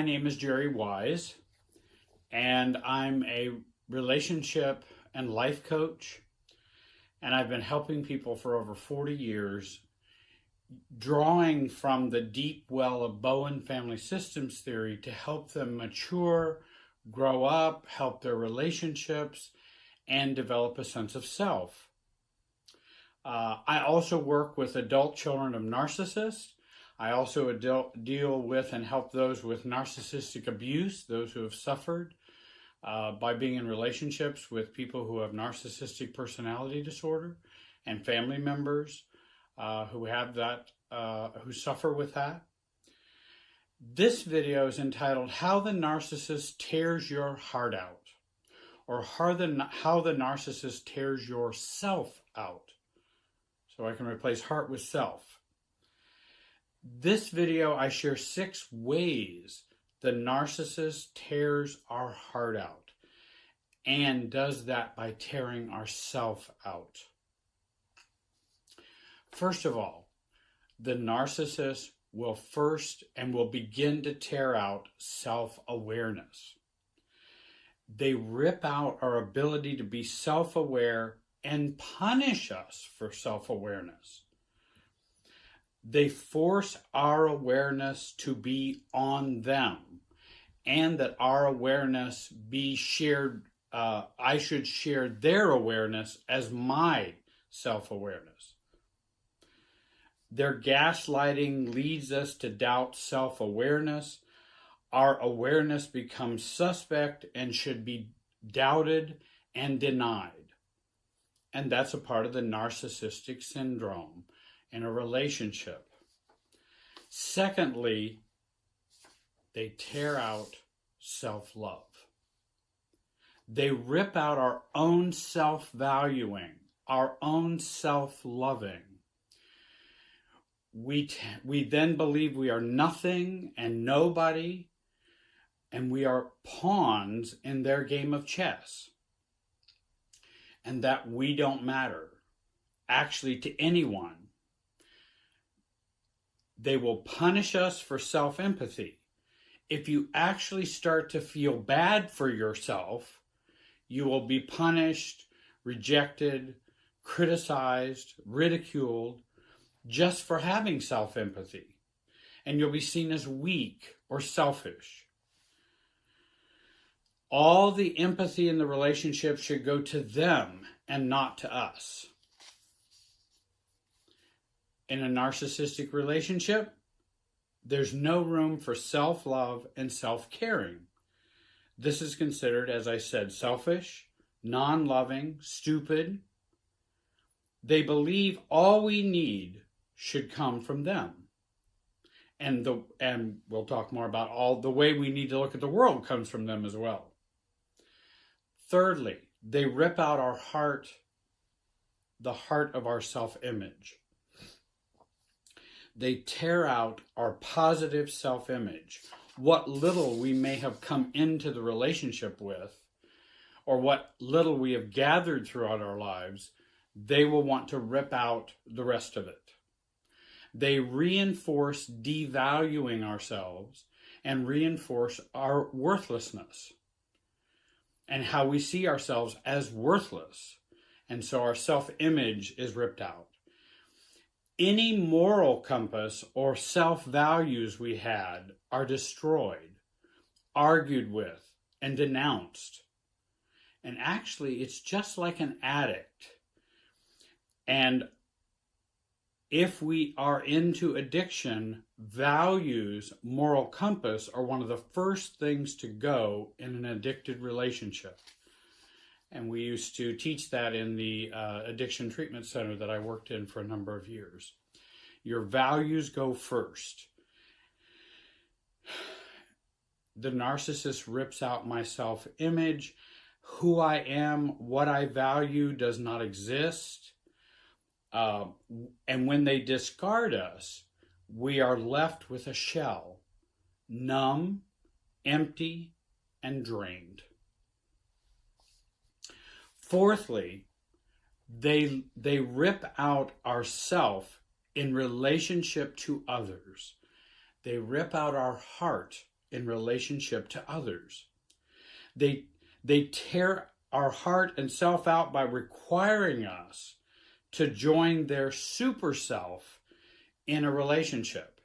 My name is Jerry Wise, and I'm a relationship and life coach, and I've been helping people for over 40 years, drawing from the deep well of Bowen family systems theory to help them mature, grow up, help their relationships, and develop a sense of self. I also work with adult children of narcissists. I also deal with and help those with narcissistic abuse, those who have suffered by being in relationships with people who have narcissistic personality disorder, and family members who have that, who suffer with that. This video is entitled How the Narcissist Tears Your Heart Out, or How the Narcissist Tears Yourself Out. So I can replace heart with self. This video, I share 6 ways the narcissist tears our heart out, and does that by tearing ourself out. First of all, the narcissist will begin to tear out self-awareness. They rip out our ability to be self-aware and punish us for self-awareness. They force our awareness to be on them, and that our awareness be shared. I should share their awareness as my self-awareness. Their gaslighting leads us to doubt self-awareness. Our awareness becomes suspect and should be doubted and denied. And that's a part of the narcissistic syndrome in a relationship. Secondly, they tear out self-love. They rip out our own self-valuing, our own self-loving. We then believe we are nothing and nobody, and we are pawns in their game of chess, and that we don't matter, actually, to anyone. They will punish us for self-empathy. If you actually start to feel bad for yourself, you will be punished, rejected, criticized, ridiculed, just for having self-empathy. And you'll be seen as weak or selfish. All the empathy in the relationship should go to them and not to us. In a narcissistic relationship, there's no room for self-love and self-caring. This is considered, as I said, selfish, non-loving, stupid. They believe all we need should come from them. And we'll talk more about all the way we need to look at the world comes from them as well. Thirdly, they rip out our heart, the heart of our self-image. They tear out our positive self-image, what little we may have come into the relationship with, or what little we have gathered throughout our lives. They will want to rip out the rest of it. They reinforce devaluing ourselves and reinforce our worthlessness and how we see ourselves as worthless. And so our self-image is ripped out. Any moral compass or self-values we had are destroyed, argued with, and denounced. And actually, it's just like an addict. And if we are into addiction, values, moral compass are one of the first things to go in an addicted relationship. And we used to teach that in the addiction treatment center that I worked in for a number of years. Your values go first. The narcissist rips out my self-image. Who I am, what I value does not exist. And when they discard us, we are left with a shell, numb, empty, and drained. Fourthly, they rip out our self in relationship to others. They rip out our heart, in relationship to others. They tear our heart and self out by requiring us to join their super self in a relationship.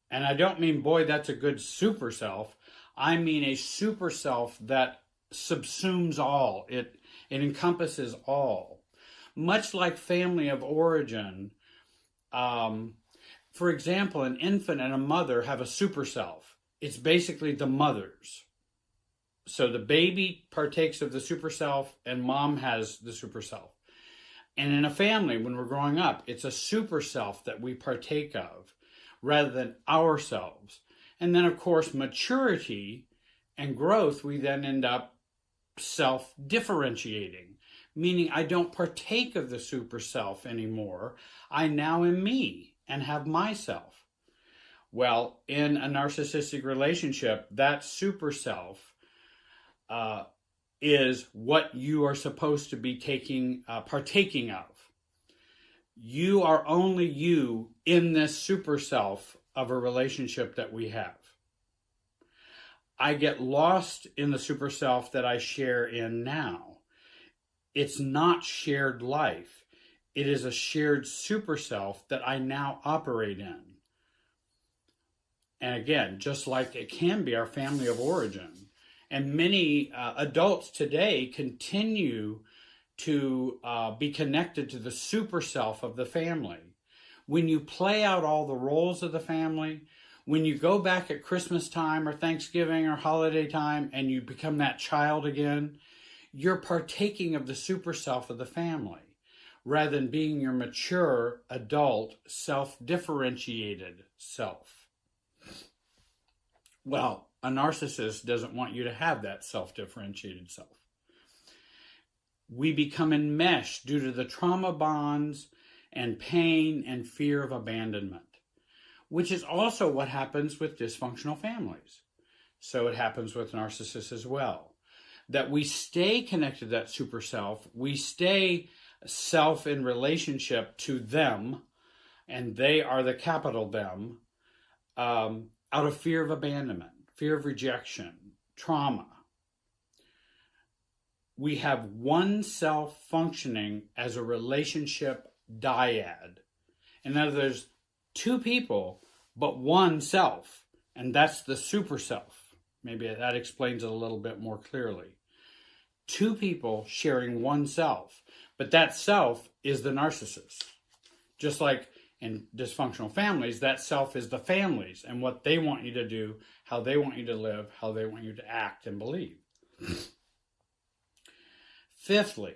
And I don't mean, boy, that's a good super self. I mean a super self that subsumes all. It encompasses all. Much like family of origin, for example, an infant and a mother have a super self. It's basically the mother's. So the baby partakes of the super self and mom has the super self. And in a family, when we're growing up, it's a super self that we partake of rather than ourselves. And then, of course, maturity and growth, we then end up self-differentiating, meaning I don't partake of the super self anymore. I now am me and have myself. Well, in a narcissistic relationship, that super self is what you are supposed to be partaking of. You are only you in this super self of a relationship that we have. I get lost in the super self that I share in now. It's not shared life. It is a shared super self that I now operate in. And again, just like it can be our family of origin. And many adults today continue to be connected to the super self of the family. When you play out all the roles of the family, when you go back at Christmas time or Thanksgiving or holiday time and you become that child again, you're partaking of the super self of the family rather than being your mature, adult, self-differentiated self. Well, a narcissist doesn't want you to have that self-differentiated self. We become enmeshed due to the trauma bonds and pain and fear of abandonment, which is also what happens with dysfunctional families. So it happens with narcissists as well. That we stay connected to that super self, we stay self in relationship to them, and they are the capital them, out of fear of abandonment, fear of rejection, trauma. We have one self functioning as a relationship dyad. In other words, two people, but one self, and that's the super self. Maybe that explains it a little bit more clearly. Two people sharing one self, but that self is the narcissist. Just like in dysfunctional families, that self is the families and what they want you to do, how they want you to live, how they want you to act and believe. Fifthly,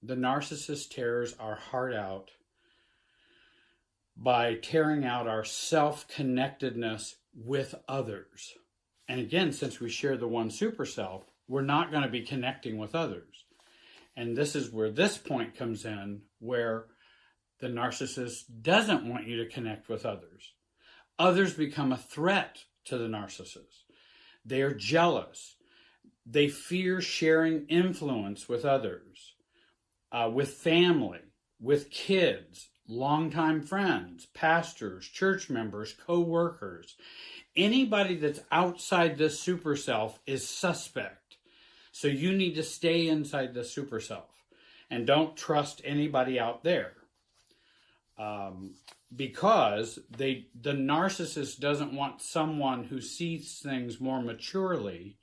the narcissist tears our heart out by tearing out our self-connectedness with others. And again, since we share the one super self, we're not going to be connecting with others. And this is where this point comes in, where the narcissist doesn't want you to connect with others. Others become a threat to the narcissist. They are jealous. They fear sharing influence with others, with family, with kids, longtime friends, pastors, church members, co-workers. Anybody that's outside this super self is suspect. So you need to stay inside the super self and don't trust anybody out there. Because the narcissist doesn't want someone who sees things more maturely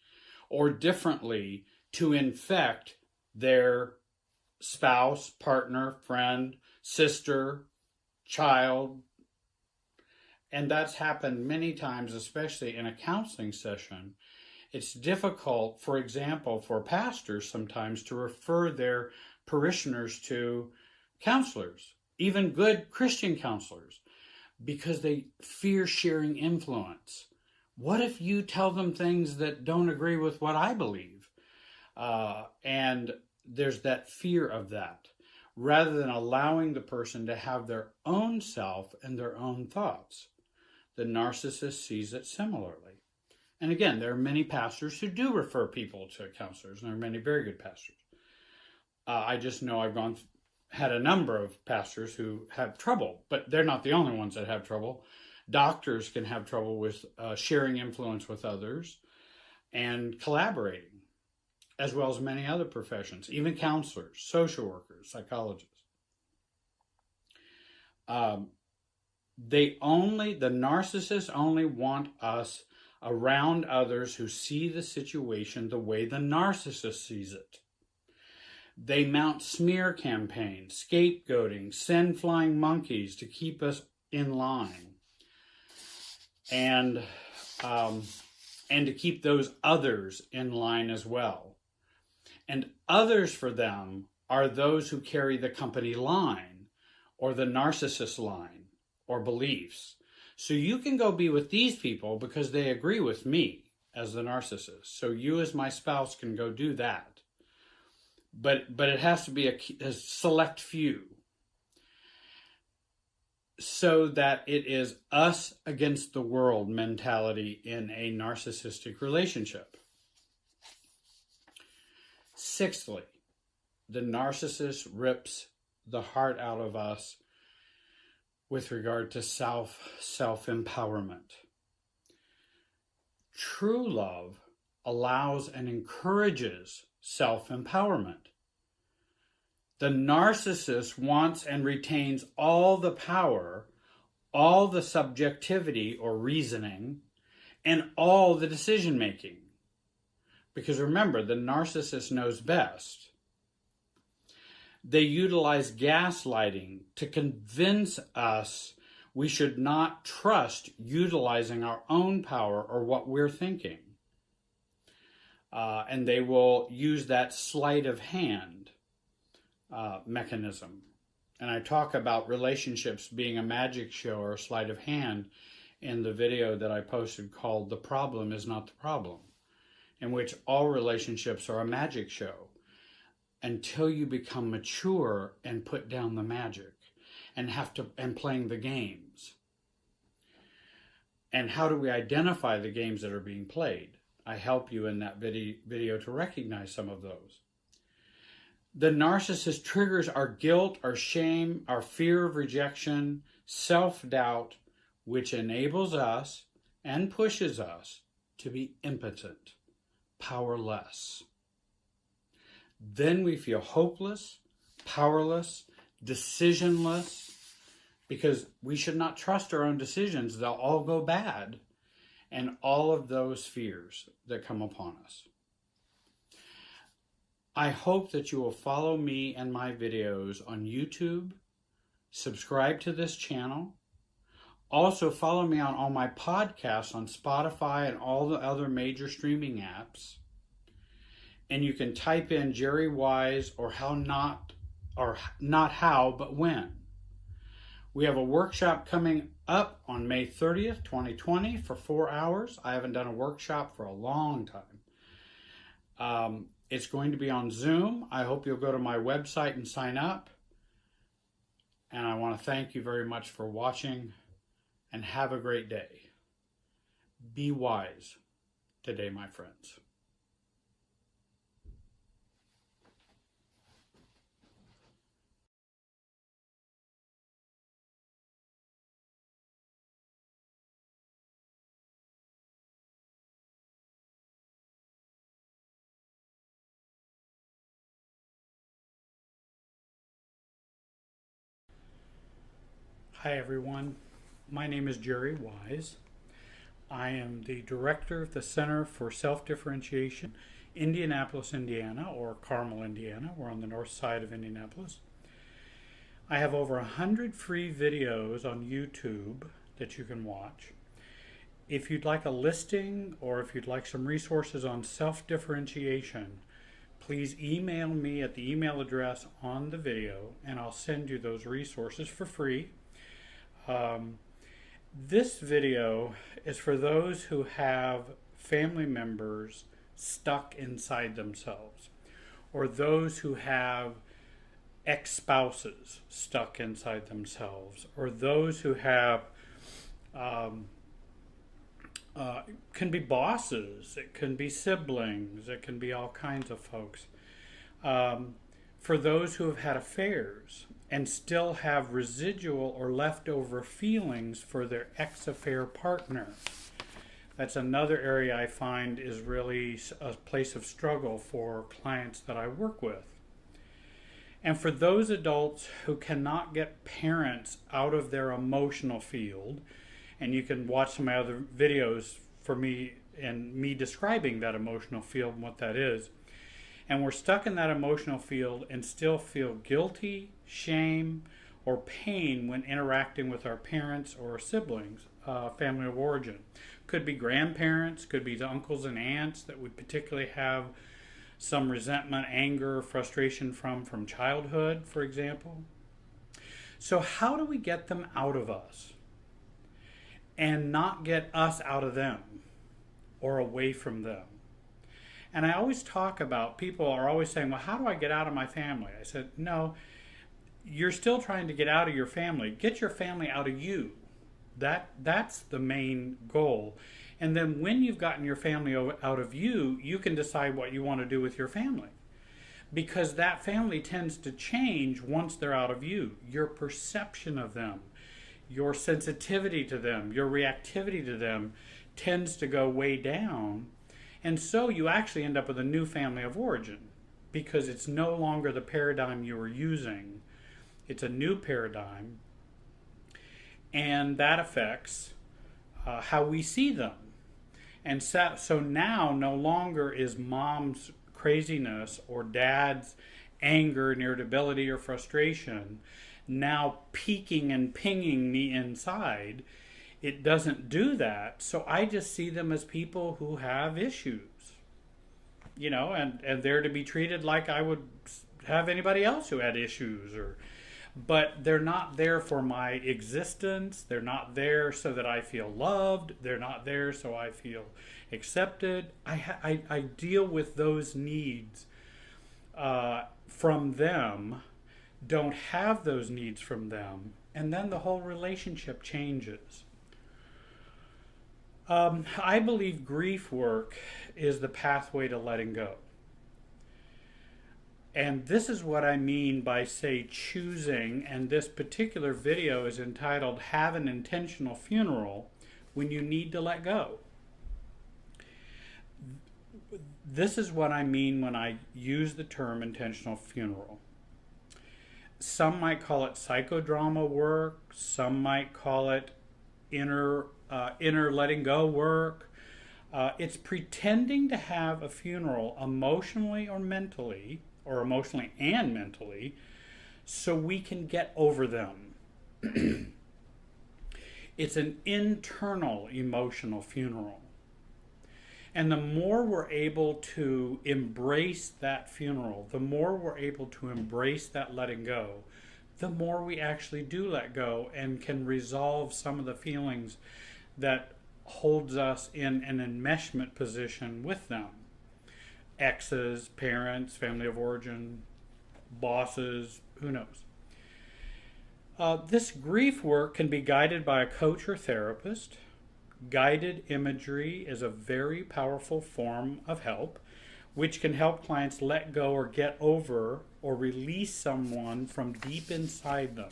or differently to infect their spouse, partner, friend, sister, child. And that's happened many times, especially in a counseling session. It's difficult, for example, for pastors sometimes to refer their parishioners to counselors, even good Christian counselors, because they fear sharing influence. What if you tell them things that don't agree with what I believe? And there's that fear of that, rather than allowing the person to have their own self and their own thoughts. The narcissist sees it similarly. And again, there are many pastors who do refer people to counselors, and there are many very good pastors. I just know I've had a number of pastors who have trouble, but they're not the only ones that have trouble. Doctors can have trouble with sharing influence with others and collaborating, as well as many other professions, even counselors, social workers, psychologists. The narcissists only want us around others who see the situation the way the narcissist sees it. They mount smear campaigns, scapegoating, send flying monkeys to keep us in line, and to keep those others in line as well. And others for them are those who carry the company line or the narcissist line or beliefs. So you can go be with these people because they agree with me as the narcissist. So you as my spouse can go do that. But it has to be a select few, so that it is us against the world mentality in a narcissistic relationship. Sixthly, the narcissist rips the heart out of us with regard to self-empowerment. True love allows and encourages self-empowerment. The narcissist wants and retains all the power, all the subjectivity or reasoning, and all the decision-making. Because remember, the narcissist knows best. They utilize gaslighting to convince us we should not trust utilizing our own power or what we're thinking. And they will use that sleight of hand mechanism. And I talk about relationships being a magic show or a sleight of hand in the video that I posted called "The Problem is Not the Problem," in which all relationships are a magic show until you become mature and put down the magic and playing the games. And how do we identify the games that are being played? I help you in that video to recognize some of those. The narcissist triggers our guilt, our shame, our fear of rejection, self-doubt, which enables us and pushes us to be impotent, powerless. Then we feel hopeless, powerless, decisionless, because we should not trust our own decisions. They'll all go bad. And all of those fears that come upon us. I hope that you will follow me and my videos on YouTube, subscribe to this channel. Also follow me on all my podcasts on Spotify and all the other major streaming apps. And you can type in Jerry Wise or not how, but when. We have a workshop coming up on May 30th, 2020 for 4 hours. I haven't done a workshop for a long time. It's going to be on Zoom. I hope you'll go to my website and sign up. And I want to thank you very much for watching, and have a great day. Be wise today, my friends. Hi everyone, my name is Jerry Wise. I am the director of the Center for Self-Differentiation, Indianapolis, Indiana, or Carmel, Indiana. We're on the north side of Indianapolis. I have over 100 free videos on YouTube that you can watch. If you'd like a listing or if you'd like some resources on self-differentiation, please email me at the email address on the video and I'll send you those resources for free. This video is for those who have family members stuck inside themselves, or those who have ex-spouses stuck inside themselves, or those who have can be bosses, it can be siblings, it can be all kinds of folks. For those who have had affairs and still have residual or leftover feelings for their ex-affair partner. That's another area I find is really a place of struggle for clients that I work with. And for those adults who cannot get parents out of their emotional field, and you can watch some of my other videos for me and me describing that emotional field and what that is, and we're stuck in that emotional field and still feel guilty, shame, or pain when interacting with our parents or siblings, family of origin. Could be grandparents, could be the uncles and aunts that we particularly have some resentment, anger, frustration from childhood, for example. So how do we get them out of us and not get us out of them or away from them? And I always talk about, people are always saying, well, how do I get out of my family? I said, no, you're still trying to get out of your family. Get your family out of you. That's the main goal. And then when you've gotten your family out of you, you can decide what you want to do with your family. Because that family tends to change once they're out of you. Your perception of them, your sensitivity to them, your reactivity to them tends to go way down. And so you actually end up with a new family of origin because it's no longer the paradigm you were using. It's a new paradigm. And that affects how we see them. And so now no longer is mom's craziness or dad's anger and irritability or frustration now peaking and pinging me inside. It doesn't do that. So I just see them as people who have issues, and they're to be treated like I would have anybody else who had issues, but they're not there for my existence. They're not there so that I feel loved. They're not there so I feel accepted. I deal with those needs from them, don't have those needs from them, and then the whole relationship changes. I believe grief work is the pathway to letting go. And this is what I mean by, say, choosing, and this particular video is entitled Have an Intentional Funeral When You Need to Let Go. This is what I mean when I use the term intentional funeral. Some might call it psychodrama work, some might call it inner letting go work. It's pretending to have a funeral emotionally and mentally, so we can get over them. It's an internal emotional funeral. And the more we're able to embrace that funeral, the more we're able to embrace that letting go, the more we actually do let go and can resolve some of the feelings that holds us in an enmeshment position with them. Exes, parents, family of origin, bosses, who knows. This grief work can be guided by a coach or therapist. Guided imagery is a very powerful form of help, which can help clients let go or get over or release someone from deep inside them.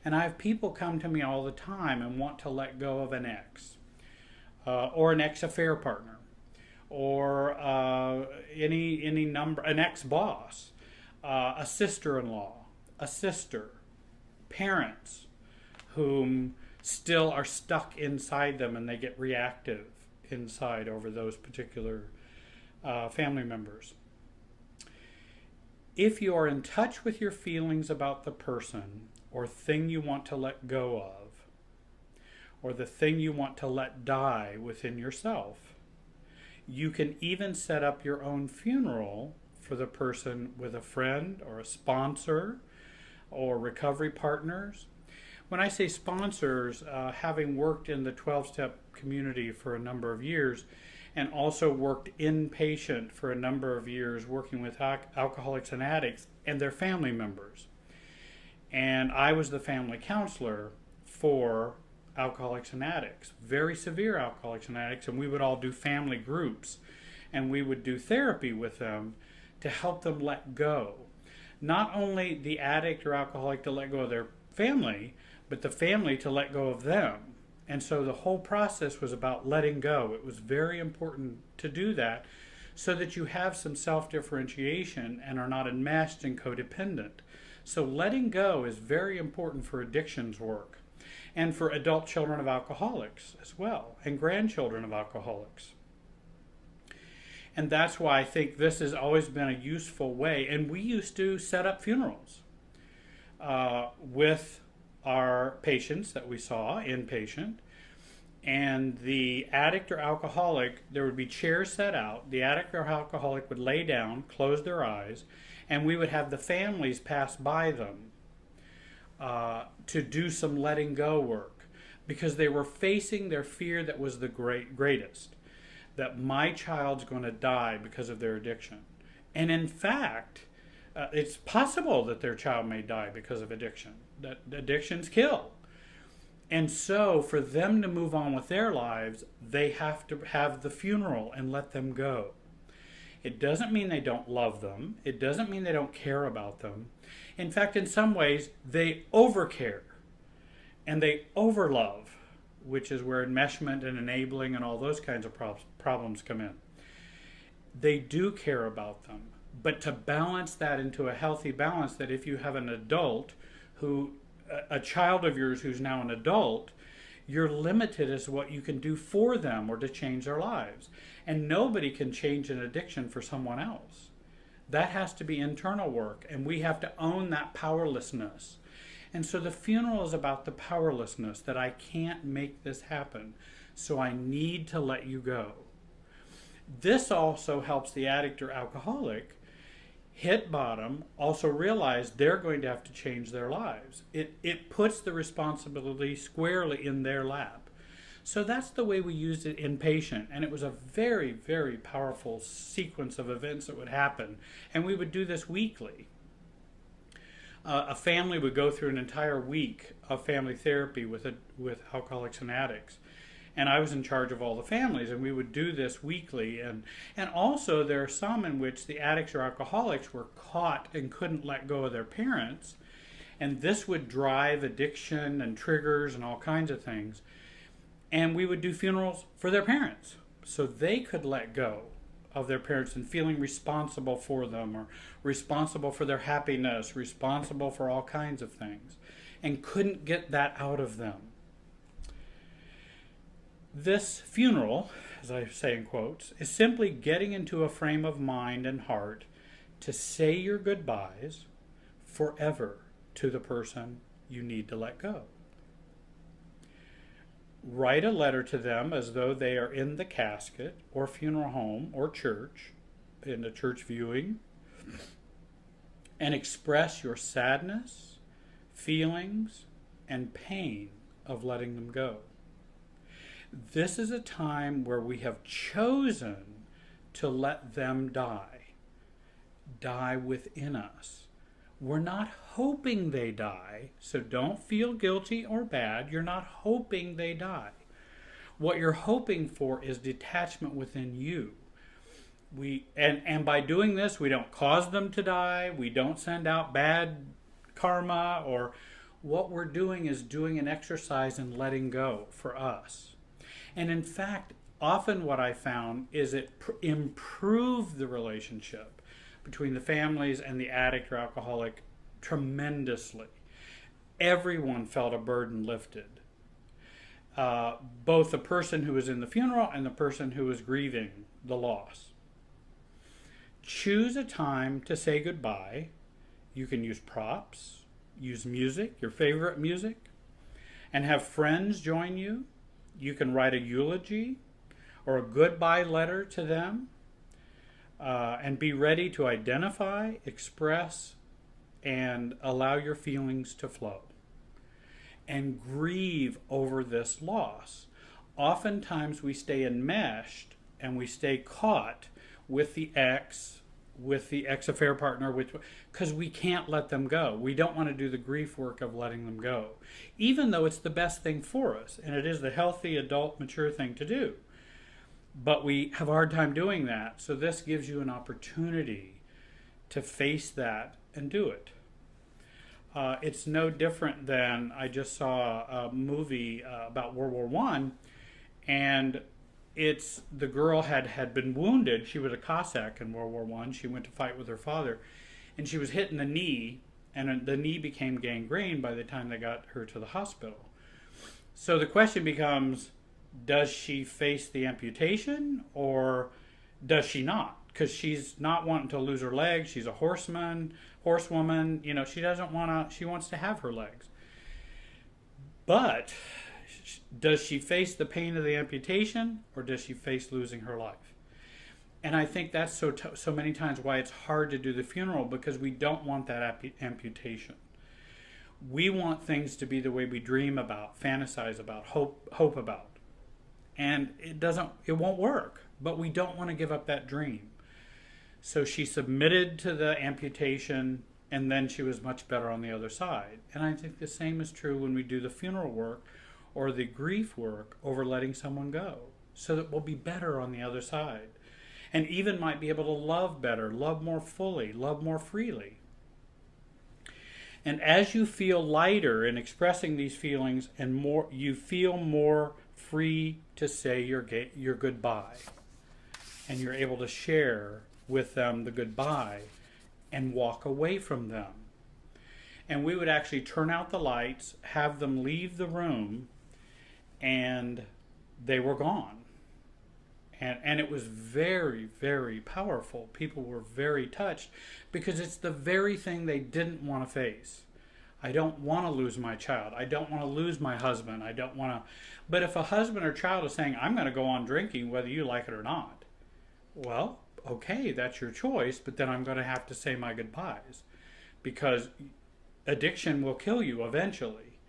And I have people come to me all the time and want to let go of an ex, or an ex-affair partner, or any number, an ex-boss, a sister-in-law, a sister, parents whom still are stuck inside them and they get reactive inside over those particular family members. If you are in touch with your feelings about the person or thing you want to let go of, or the thing you want to let die within yourself, you can even set up your own funeral for the person with a friend or a sponsor or recovery partners. When I say sponsors, having worked in the 12-step community for a number of years and also worked inpatient for a number of years working with alcoholics and addicts and their family members. And I was the family counselor for alcoholics and addicts, very severe alcoholics and addicts, and we would all do family groups and we would do therapy with them to help them let go. not only the addict or alcoholic to let go of their family, but the family to let go of them. And so the whole process was about letting go. It was very important to do that so that you have some self-differentiation and are not enmeshed and codependent. So letting go is very important for addictions work and for adult children of alcoholics as well, and grandchildren of alcoholics. And that's why I think this has always been a useful way. And we used to set up funerals with our patients that we saw, inpatient. And the addict or alcoholic, there would be chairs set out. The addict or alcoholic would lay down, close their eyes, and we would have the families pass by them to do some letting go work, because they were facing their fear that was the greatest, that my child's going to die because of their addiction. And in fact, it's possible that their child may die because of addiction, that addictions kill. And so for them to move on with their lives, they have to have the funeral and let them go. It doesn't mean they don't love them. It doesn't mean they don't care about them. In fact, in some ways, they overcare and they overlove, which is where enmeshment and enabling and all those kinds of problems come in. They do care about them. But to balance that into a healthy balance, that if you have an adult who, a child of yours who's now an adult, you're limited as what you can do for them or to change their lives. And nobody can change an addiction for someone else. That has to be internal work, and we have to own that powerlessness. And so the funeral is about the powerlessness, that I can't make this happen, so I need to let you go. This also helps the addict or alcoholic hit bottom, also realize they're going to have to change their lives. It puts the responsibility squarely in their lap. So that's the way we used it inpatient, and it was a very, very powerful sequence of events that would happen. And we would do this weekly. A family would go through an entire week of family therapy with alcoholics and addicts. And I was in charge of all the families, and we would do this weekly. And also there are some in which the addicts or alcoholics were caught and couldn't let go of their parents. And this would drive addiction and triggers and all kinds of things. And we would do funerals for their parents so they could let go of their parents and feeling responsible for them, or responsible for their happiness, responsible for all kinds of things, and couldn't get that out of them. This funeral, as I say in quotes, is simply getting into a frame of mind and heart to say your goodbyes forever to the person you need to let go. Write a letter to them as though they are in the casket or funeral home or church, in a church viewing, and express your sadness, feelings, and pain of letting them go. This is a time where we have chosen to let them die within us. We're not hoping they die, so don't feel guilty or bad. You're not hoping they die. What you're hoping for is detachment within you. And by doing this, we don't cause them to die. We don't send out bad karma. Or what we're doing is doing an exercise in letting go for us. And in fact, often what I found is it improved the relationship between the families and the addict or alcoholic tremendously. Everyone felt a burden lifted. Both the person who was in the funeral and the person who was grieving the loss. Choose a time to say goodbye. You can use props, use music, your favorite music, and have friends join you. You can write a eulogy or a goodbye letter to them. And be ready to identify, express, and allow your feelings to flow. And grieve over this loss. Oftentimes we stay enmeshed and we stay caught with the ex-affair partner, because we can't let them go. We don't want to do the grief work of letting them go, even though it's the best thing for us, and it is the healthy, adult, mature thing to do. But we have a hard time doing that. So this gives you an opportunity to face that and do it. It's no different than I just saw a movie about World War One, and it's the girl had been wounded. She was a Cossack in World War One. She went to fight with her father, and she was hit in the knee, and the knee became gangrene by the time they got her to the hospital. So the question becomes, does she face the amputation or does she not? Because she's not wanting to lose her legs. She's a horsewoman. She doesn't want to, she wants to have her legs. But does she face the pain of the amputation or does she face losing her life? And I think that's so many times why it's hard to do the funeral, because we don't want that amputation. We want things to be the way we dream about, fantasize about, hope about. And it won't work, but we don't want to give up that dream. So she submitted to the amputation, and then she was much better on the other side. And I think the same is true when we do the funeral work or the grief work over letting someone go, so that we'll be better on the other side. And even might be able to love better, love more fully, love more freely. And as you feel lighter in expressing these feelings, and more, you feel more free to say your goodbye. And you're able to share with them the goodbye and walk away from them. And we would actually turn out the lights, have them leave the room, and they were gone. And it was very, very powerful. People were very touched because it's the very thing they didn't want to face. I don't want to lose my child. I don't want to lose my husband. I don't want to. But if a husband or child is saying, I'm going to go on drinking whether you like it or not, well, okay, that's your choice, but then I'm going to have to say my goodbyes, because addiction will kill you eventually.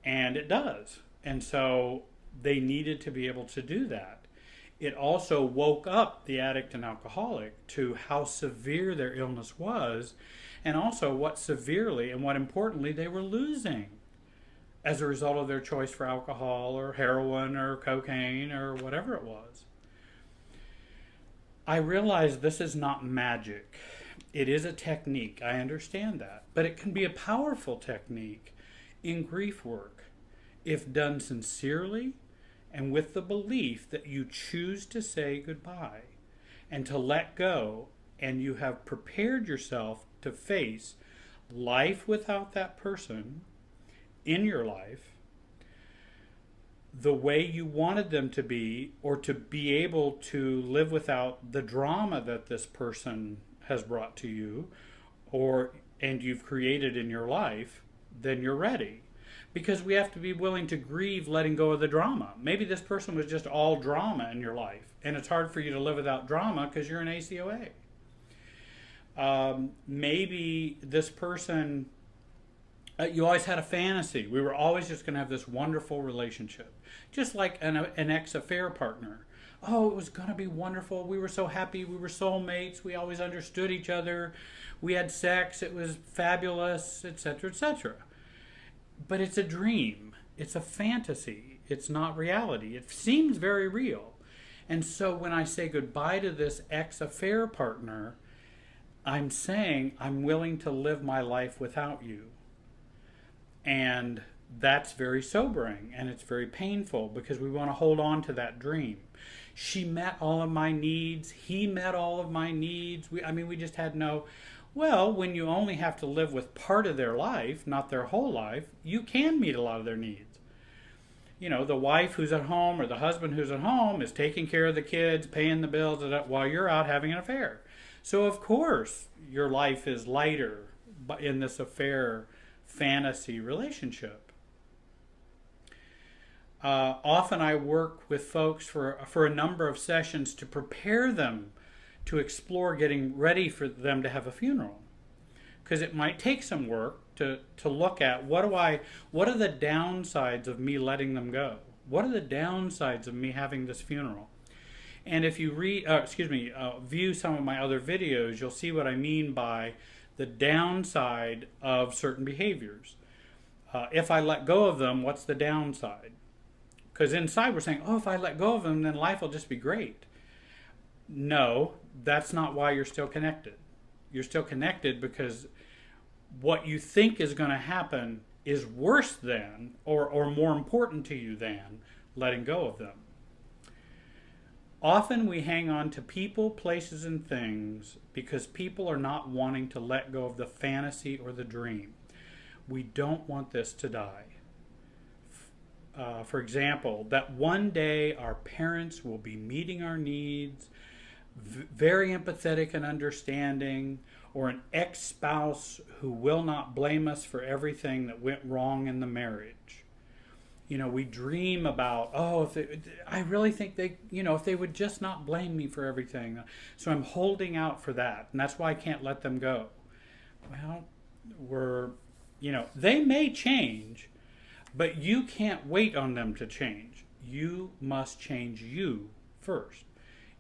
And it does. And so they needed to be able to do that. It also woke up the addict and alcoholic to how severe their illness was, and also what severely and what importantly they were losing as a result of their choice for alcohol or heroin or cocaine or whatever it was. I realize this is not magic. It is a technique. I understand that. But it can be a powerful technique in grief work if done sincerely and with the belief that you choose to say goodbye and to let go, and you have prepared yourself to face life without that person in your life the way you wanted them to be, or to be able to live without the drama that this person has brought to you and you've created in your life, then you're ready. Because we have to be willing to grieve letting go of the drama. Maybe this person was just all drama in your life, and it's hard for you to live without drama because you're an ACOA. Maybe this person, you always had a fantasy. We were always just going to have this wonderful relationship. Just like an ex-affair partner. Oh, it was going to be wonderful. We were so happy. We were soulmates. We always understood each other. We had sex. It was fabulous, etc., etc. But it's a dream. It's a fantasy. It's not reality. It seems very real. And so when I say goodbye to this ex-affair partner, I'm saying I'm willing to live my life without you. And that's very sobering, and it's very painful because we want to hold on to that dream. She met all of my needs. He met all of my needs. We just had no... Well, when you only have to live with part of their life, not their whole life, you can meet a lot of their needs. You know, the wife who's at home or the husband who's at home is taking care of the kids, paying the bills while you're out having an affair. So, of course, your life is lighter in this affair fantasy relationship. Often I work with folks for a number of sessions to prepare them to explore getting ready for them to have a funeral. Because it might take some work to look at what are the downsides of me letting them go? What are the downsides of me having this funeral? And if you view some of my other videos, you'll see what I mean by the downside of certain behaviors. If I let go of them, what's the downside? Because inside we're saying, oh, if I let go of them, then life will just be great. No, that's not why you're still connected. You're still connected because what you think is going to happen is worse than or more important to you than letting go of them. Often we hang on to people, places, and things because people are not wanting to let go of the fantasy or the dream. We don't want this to die. For example, that one day our parents will be meeting our needs, very empathetic and understanding, or an ex-spouse who will not blame us for everything that went wrong in the marriage. You know, we dream about, oh, I really think they, if they would just not blame me for everything. So I'm holding out for that, and that's why I can't let them go. Well, they may change, but you can't wait on them to change. You must change you first.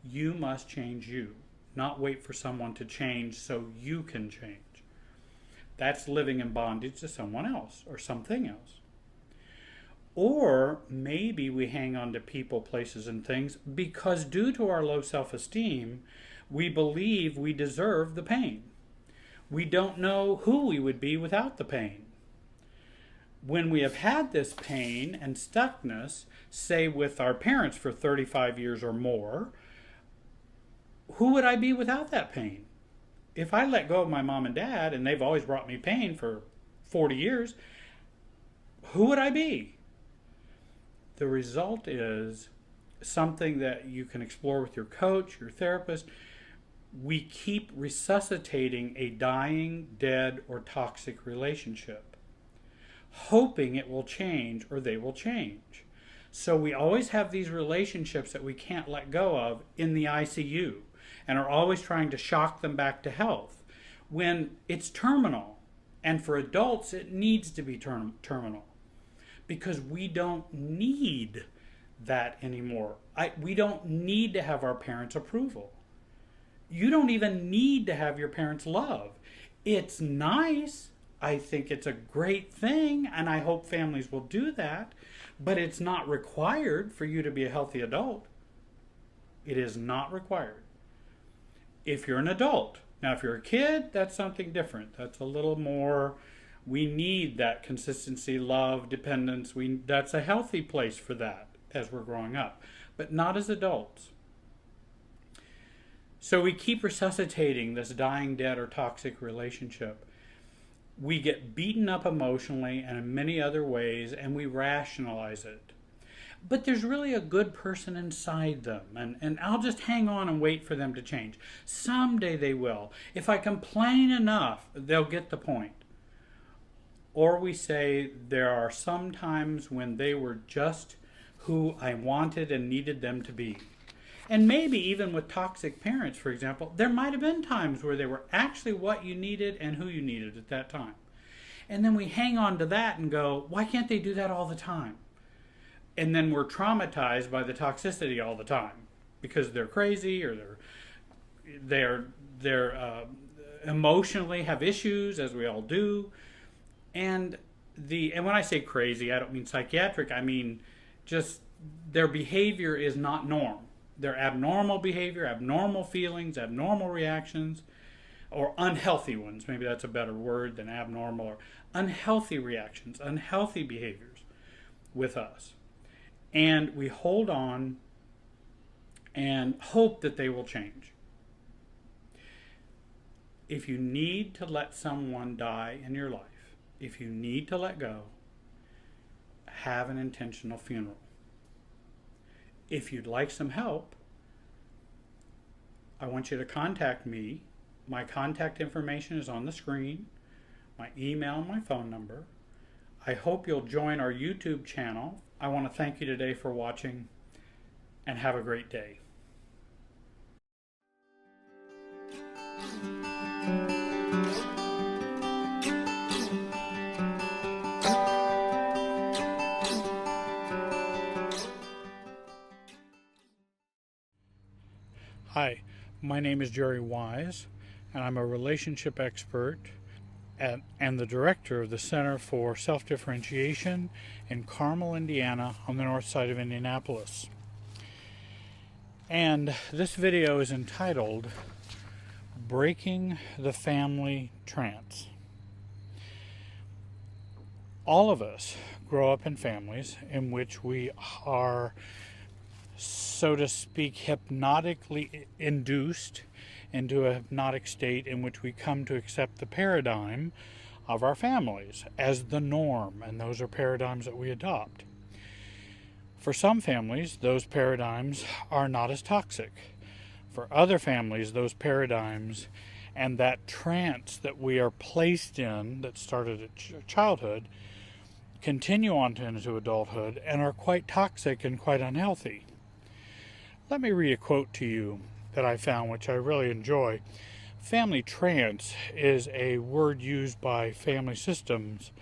You must change you, not wait for someone to change so you can change. That's living in bondage to someone else or something else. Or maybe we hang on to people, places, and things because due to our low self-esteem, we believe we deserve the pain. We don't know who we would be without the pain. When we have had this pain and stuckness, say with our parents for 35 years or more, who would I be without that pain? If I let go of my mom and dad, and they've always brought me pain for 40 years, who would I be? The result is something that you can explore with your coach, your therapist. We keep resuscitating a dying, dead, or toxic relationship, hoping it will change or they will change. So we always have these relationships that we can't let go of in the ICU and are always trying to shock them back to health when it's terminal. And for adults, it needs to be terminal because we don't need that anymore. We don't need to have our parents' approval. You don't even need to have your parents' love. It's nice. I think it's a great thing, and I hope families will do that, but it's not required for you to be a healthy adult. It is not required. If you're an adult. Now, if you're a kid, that's something different. That's a little more, we need that consistency, love, dependence. That's a healthy place for that as we're growing up, but not as adults. So we keep resuscitating this dying, dead, or toxic relationship. We get beaten up emotionally and in many other ways, and we rationalize it. But there's really a good person inside them, and I'll just hang on and wait for them to change. Someday they will. If I complain enough, they'll get the point. Or we say there are some times when they were just who I wanted and needed them to be. And maybe even with toxic parents, for example, there might have been times where they were actually what you needed and who you needed at that time. And then we hang on to that and go, why can't they do that all the time? And then we're traumatized by the toxicity all the time because they're crazy or they're emotionally have issues, as we all do. And when I say crazy, I don't mean psychiatric. I mean just their behavior is not norm. Their abnormal behavior, abnormal feelings, abnormal reactions, or unhealthy ones. Maybe that's a better word than abnormal. Or unhealthy reactions, unhealthy behaviors with us. And we hold on and hope that they will change. If you need to let someone die in your life, if you need to let go, have an intentional funeral. If you'd like some help, I want you to contact me. My contact information is on the screen, my email and my phone number. I hope you'll join our YouTube channel. I want to thank you today for watching and have a great day. Hi, my name is Jerry Wise, and I'm a relationship expert and the director of the Center for Self-Differentiation in Carmel, Indiana, on the north side of Indianapolis. And this video is entitled, breaking the family trance. All of us grow up in families in which we are, so to speak, hypnotically induced into a hypnotic state in which we come to accept the paradigm of our families as the norm, and those are paradigms that we adopt. For some families, those paradigms are not as toxic. For other families, those paradigms and that trance that we are placed in that started at childhood continue on into adulthood and are quite toxic and quite unhealthy. Let me read a quote to you that I found, which I really enjoy. Family trance is a word used by family systems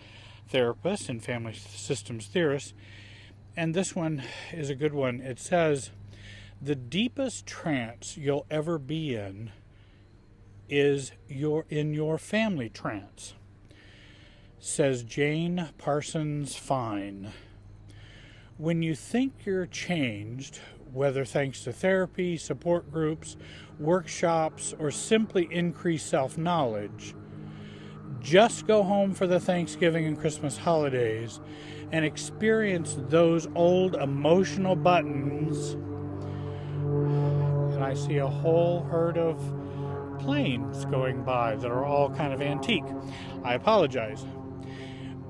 therapists and family systems theorists, and this one is a good one. It says, the deepest trance you'll ever be in is in your family trance, says Jane Parsons Fine. When you think you're changed, whether thanks to therapy, support groups, workshops, or simply increased self-knowledge, just go home for the Thanksgiving and Christmas holidays and experience those old emotional buttons. And I see a whole herd of planes going by that are all kind of antique. I apologize.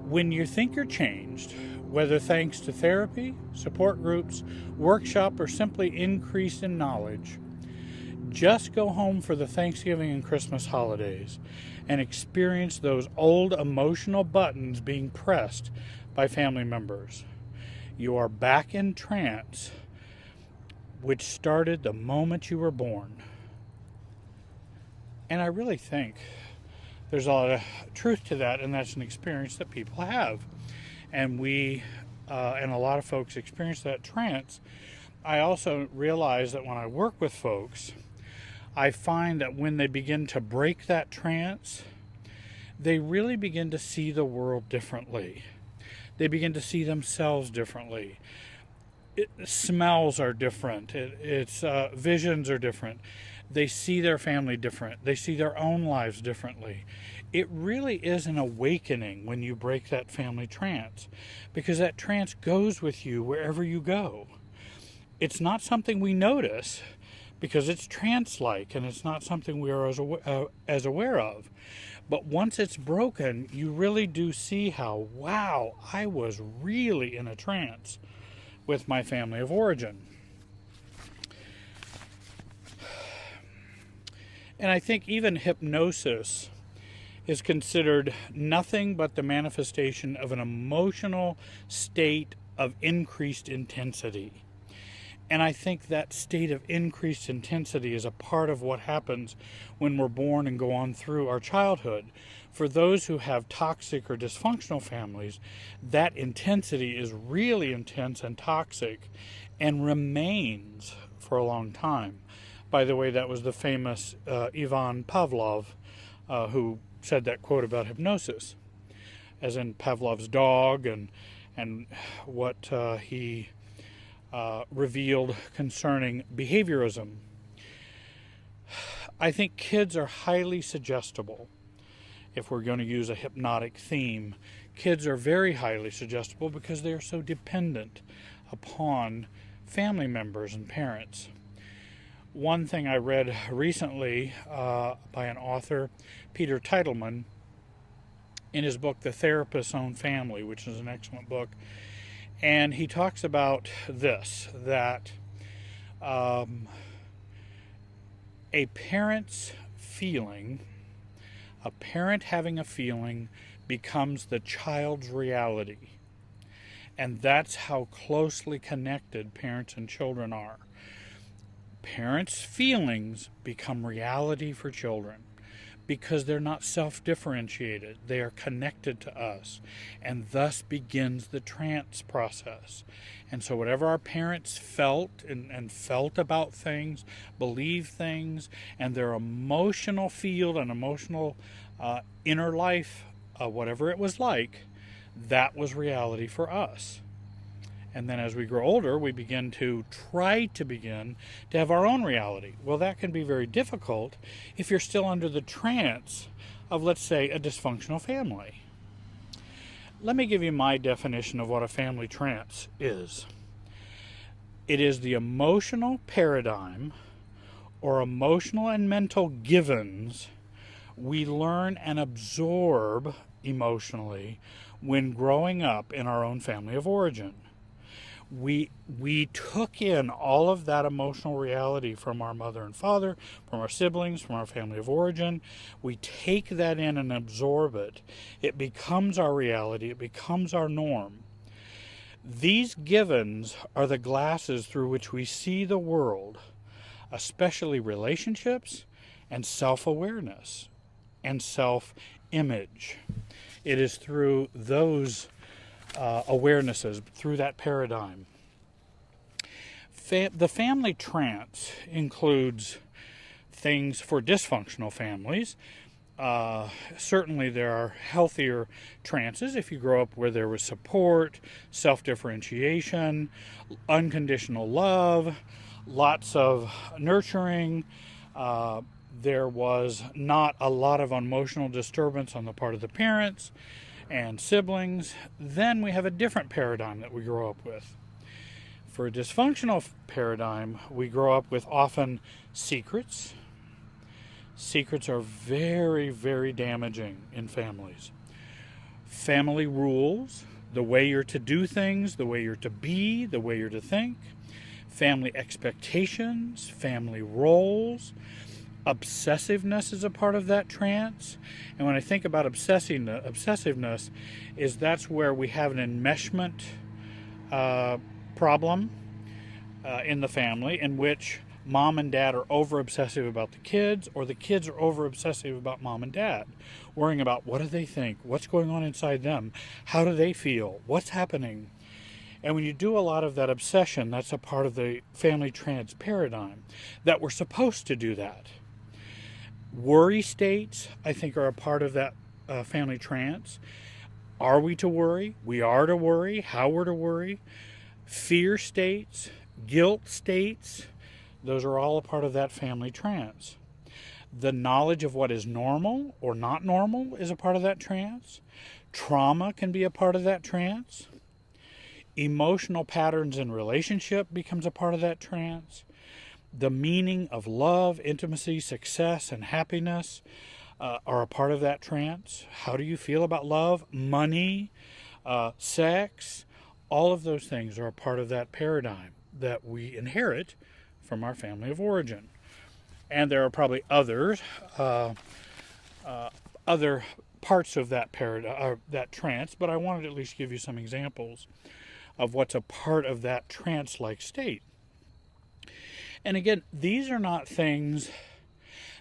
When you think you're changed, whether thanks to therapy, support groups, workshop, or simply increase in knowledge, just go home for the Thanksgiving and Christmas holidays and experience those old emotional buttons being pressed by family members. You are back in trance, which started the moment you were born. And I really think there's a lot of truth to that, and that's an experience that people have. And and a lot of folks experience that trance. I also realize that when I work with folks, I find that when they begin to break that trance, they really begin to see the world differently. They begin to see themselves differently. Smells are different. Visions are different. They see their family different. They see their own lives differently. It really is an awakening when you break that family trance, because that trance goes with you wherever you go. It's not something we notice because it's trance-like, and it's not something we are as aware of. But once it's broken, you really do see how, wow, I was really in a trance with my family of origin. And I think even hypnosis is considered nothing but the manifestation of an emotional state of increased intensity. And I think that state of increased intensity is a part of what happens when we're born and go on through our childhood. For those who have toxic or dysfunctional families, that intensity is really intense and toxic and remains for a long time. By the way, that was the famous Ivan Pavlov who said that quote about hypnosis, as in Pavlov's dog and what he revealed concerning behaviorism. I think kids are highly suggestible. If we're going to use a hypnotic theme, kids are very highly suggestible because they are so dependent upon family members and parents. One thing I read recently by an author, Peter Teitelman, in his book, The Therapist's Own Family, which is an excellent book, and he talks about this, that a parent having a feeling becomes the child's reality. And that's how closely connected parents and children are. Parents' feelings become reality for children because they're not self-differentiated. They are connected to us, and thus begins the trance process. And so whatever our parents felt and felt about things, believed things, and their emotional field and emotional inner life, whatever it was like, that was reality for us. And then as we grow older, we begin to have our own reality. Well, that can be very difficult if you're still under the trance of, let's say, a dysfunctional family. Let me give you my definition of what a family trance is. It is the emotional paradigm or emotional and mental givens we learn and absorb emotionally when growing up in our own family of origin. We took in all of that emotional reality from our mother and father, from our siblings, from our family of origin. We take that in and absorb it. It becomes our reality. It becomes our norm. These givens are the glasses through which we see the world, especially relationships and self-awareness and self-image. It is through those awarenesses, through that paradigm. The family trance includes things for dysfunctional families. Certainly there are healthier trances if you grow up where there was support, self-differentiation, unconditional love, lots of nurturing. There was not a lot of emotional disturbance on the part of the parents and siblings. Then we have a different paradigm that we grow up with. For a dysfunctional paradigm, we grow up with often secrets. Secrets are very, very damaging in families. Family rules, the way you're to do things, the way you're to be, the way you're to think. Family expectations, family roles. Obsessiveness is a part of that trance. And when I think about obsessiveness, that's where we have an enmeshment problem in the family, in which mom and dad are over obsessive about the kids, or the kids are over obsessive about mom and dad, worrying about what do they think, what's going on inside them, how do they feel, what's happening. And when you do a lot of that obsession, that's a part of the family trance paradigm, that we're supposed to do that. Worry states, I think, are a part of that family trance. Are we to worry? We are to worry. How we're to worry. Fear states, guilt states, those are all a part of that family trance. The knowledge of what is normal or not normal is a part of that trance. Trauma can be a part of that trance. Emotional patterns in relationship becomes a part of that trance. The meaning of love, intimacy, success, and happiness are a part of that trance. How do you feel about love, money, sex? All of those things are a part of that paradigm that we inherit from our family of origin. And there are probably other parts of that paradigm, that trance, but I wanted to at least give you some examples of what's a part of that trance-like state. And again, these are not things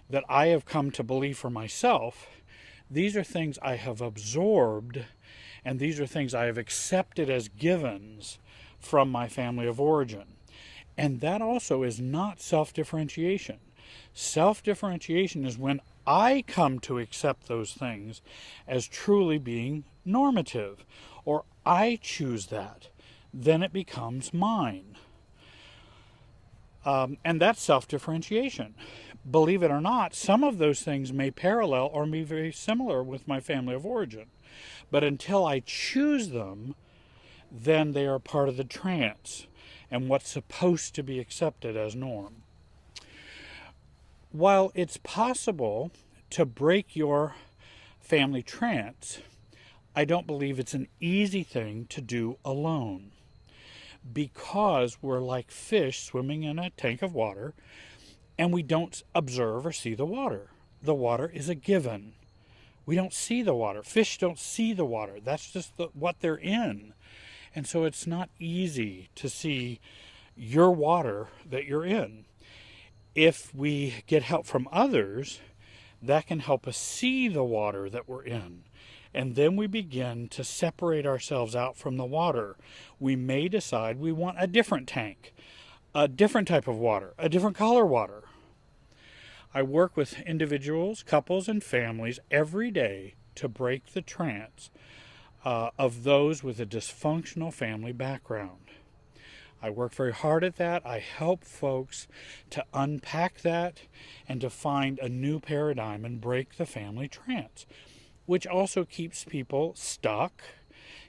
that I have come to believe for myself. These are things I have absorbed, and these are things I have accepted as givens from my family of origin. And that also is not self-differentiation. Self-differentiation is when I come to accept those things as truly being normative, or I choose that. Then it becomes mine. And that's self-differentiation. Believe it or not, some of those things may parallel or be very similar with my family of origin. But until I choose them, then they are part of the trance and what's supposed to be accepted as norm. While it's possible to break your family trance, I don't believe it's an easy thing to do alone, because we're like fish swimming in a tank of water and we don't observe or see the water. The water is a given. We don't see the water. Fish don't see the water. That's just what they're in. And so it's not easy to see your water that you're in. If we get help from others, that can help us see the water that we're in. And then we begin to separate ourselves out from the water. We may decide we want a different tank, a different type of water, a different color water. I work with individuals, couples, and families every day to break the trance of those with a dysfunctional family background. I work very hard at that. I help folks to unpack that and to find a new paradigm and break the family trance, which also keeps people stuck,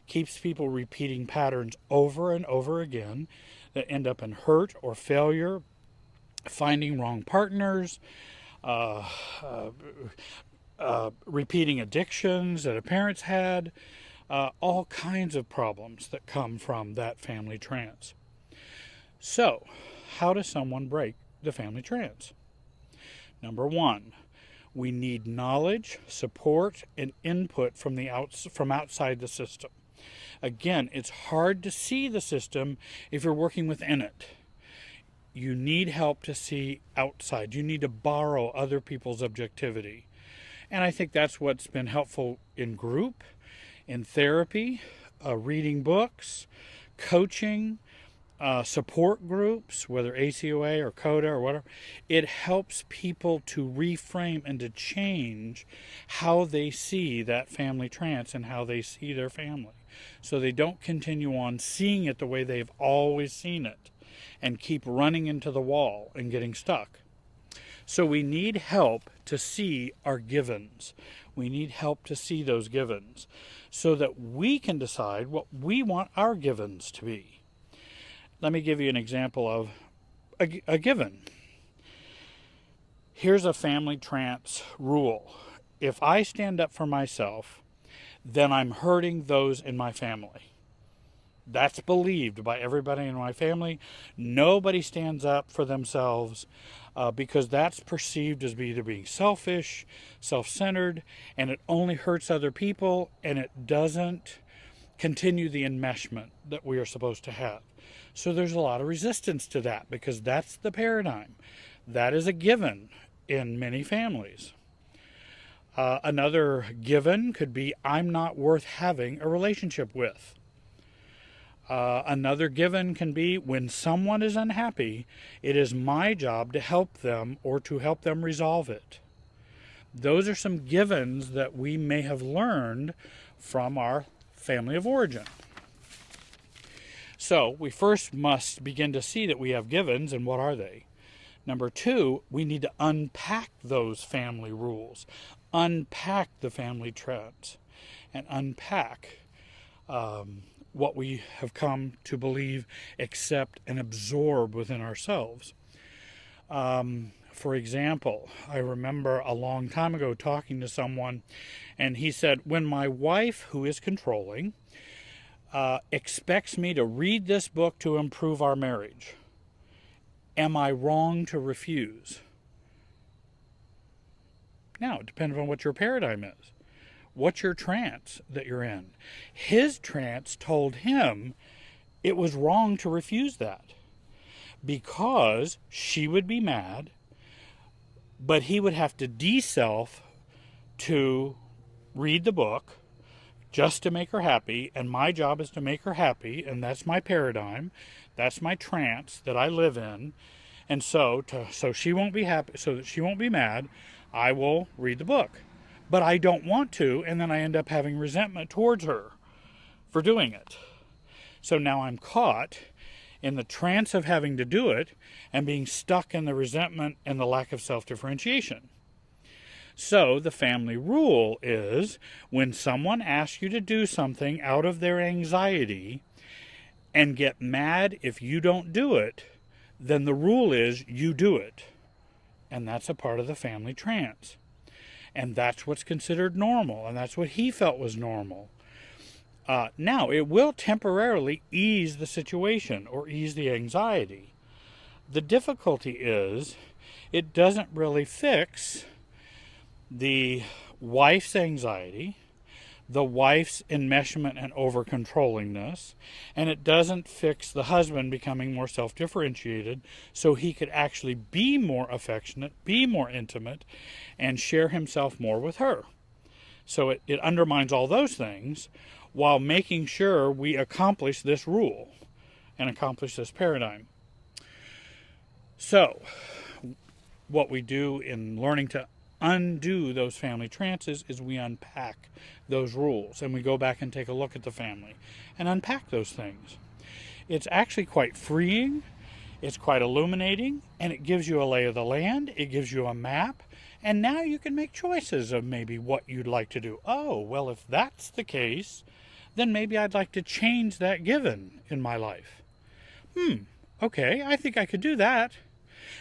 keeps people repeating patterns over and over again that end up in hurt or failure, finding wrong partners, uh, repeating addictions that a parent's had, all kinds of problems that come from that family trance. So, how does someone break the family trance? Number one, we need knowledge, support, and input from outside the system. Again, it's hard to see the system if you're working within it. You need help to see outside. You need to borrow other people's objectivity. And I think that's what's been helpful in group, in therapy, reading books, coaching, support groups, whether ACOA or CODA or whatever. It helps people to reframe and to change how they see that family trance and how they see their family, so they don't continue on seeing it the way they've always seen it and keep running into the wall and getting stuck. So we need help to see our givens. We need help to see those givens so that we can decide what we want our givens to be. Let me give you an example of a given. Here's a family trance rule. If I stand up for myself, then I'm hurting those in my family. That's believed by everybody in my family. Nobody stands up for themselves because that's perceived as either being selfish, self-centered, and it only hurts other people, and it doesn't continue the enmeshment that we are supposed to have. So there's a lot of resistance to that because that's the paradigm. That is a given in many families. Another given could be, I'm not worth having a relationship with. Another given can be, when someone is unhappy, it is my job to help them or to help them resolve it. Those are some givens that we may have learned from our family of origin. So we first must begin to see that we have givens, and what are they? Number two, we need to unpack those family rules, unpack the family trends, and unpack what we have come to believe, accept, and absorb within ourselves. For example, I remember a long time ago talking to someone, and he said, when my wife, who is controlling, expects me to read this book to improve our marriage, am I wrong to refuse? Now, it depends on what your paradigm is. What's your trance that you're in? His trance told him it was wrong to refuse that because she would be mad, but he would have to de-self to read the book just to make her happy, and my job is to make her happy, and that's my paradigm, that's my trance that I live in, and so she won't be happy, so that she won't be mad, I will read the book. But I don't want to, and then I end up having resentment towards her for doing it. So now I'm caught in the trance of having to do it and being stuck in the resentment and the lack of self-differentiation. So the family rule is, when someone asks you to do something out of their anxiety and get mad if you don't do it, then the rule is you do it. And that's a part of the family trance. And that's what's considered normal, and that's what he felt was normal. Now, it will temporarily ease the situation or ease the anxiety. The difficulty is it doesn't really fix the wife's anxiety, the wife's enmeshment and over-controllingness, and it doesn't fix the husband becoming more self-differentiated so he could actually be more affectionate, be more intimate, and share himself more with her. So it undermines all those things while making sure we accomplish this rule and accomplish this paradigm. So what we do in learning to undo those family trances is we unpack those rules, and we go back and take a look at the family and unpack those things. It's actually quite freeing, it's quite illuminating, and it gives you a lay of the land, it gives you a map, and now you can make choices of maybe what you'd like to do. Oh, well, if that's the case, then maybe I'd like to change that given in my life. Okay, I think I could do that.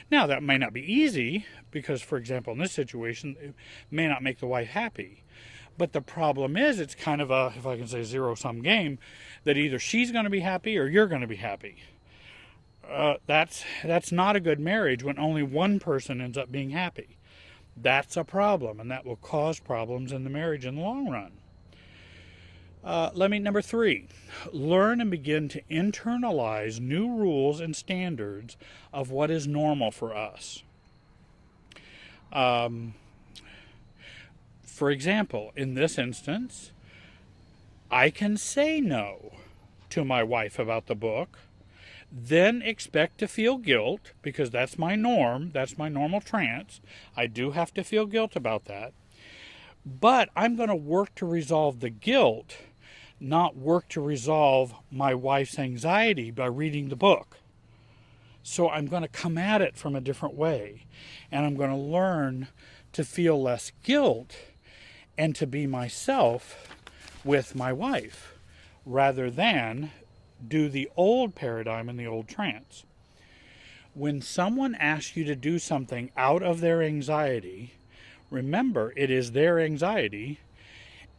Now, that may not be easy, because, for example, in this situation, it may not make the wife happy. But the problem is, it's kind of a, if I can say, zero-sum game, that either she's going to be happy or you're going to be happy. That's not a good marriage when only one person ends up being happy. That's a problem, and that will cause problems in the marriage in the long run. Number 3, learn and begin to internalize new rules and standards of what is normal for us. For example, in this instance, I can say no to my wife about the book, then expect to feel guilt, because that's my norm, that's my normal trance. I do have to feel guilt about that. But I'm going to work to resolve the guilt, not work to resolve my wife's anxiety by reading the book. So I'm going to come at it from a different way, and I'm going to learn to feel less guilt and to be myself with my wife, rather than do the old paradigm and the old trance. When someone asks you to do something out of their anxiety, remember it is their anxiety,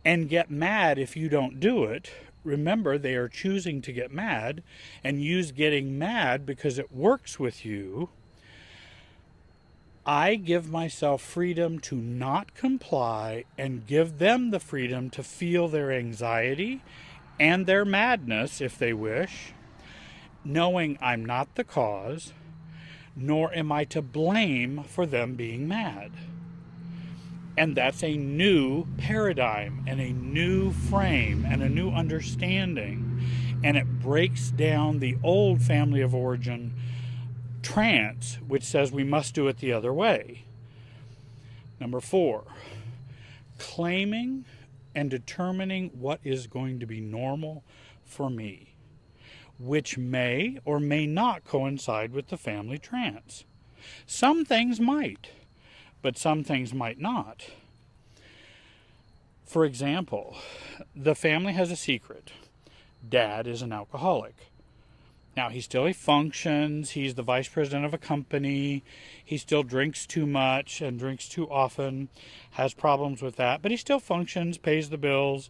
and get mad if you don't do it. Remember, they are choosing to get mad, and use getting mad because it works with you. I give myself freedom to not comply and give them the freedom to feel their anxiety and their madness if they wish, knowing I'm not the cause, nor am I to blame for them being mad. And that's a new paradigm and a new frame and a new understanding. And it breaks down the old family of origin trance, which says we must do it the other way. Number 4, claiming and determining what is going to be normal for me, which may or may not coincide with the family trance. Some things might, but some things might not. For example, the family has a secret. Dad is an alcoholic. Now, he functions, he's the vice president of a company, he still drinks too much and drinks too often, has problems with that, but he still functions, pays the bills,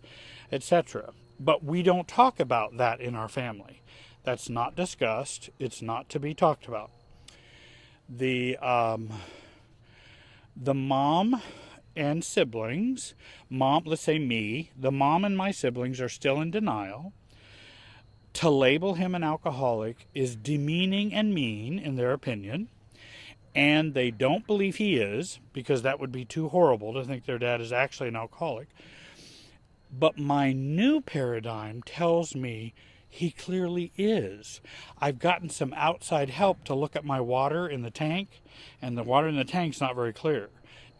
etc. But we don't talk about that in our family. That's not discussed, it's not to be talked about. The mom and siblings, let's say me, the mom and my siblings are still in denial. To label him an alcoholic is demeaning and mean in their opinion, and they don't believe he is, because that would be too horrible to think their dad is actually an alcoholic. But my new paradigm tells me he clearly is. I've gotten some outside help to look at my water in the tank, and the water in the tank's not very clear.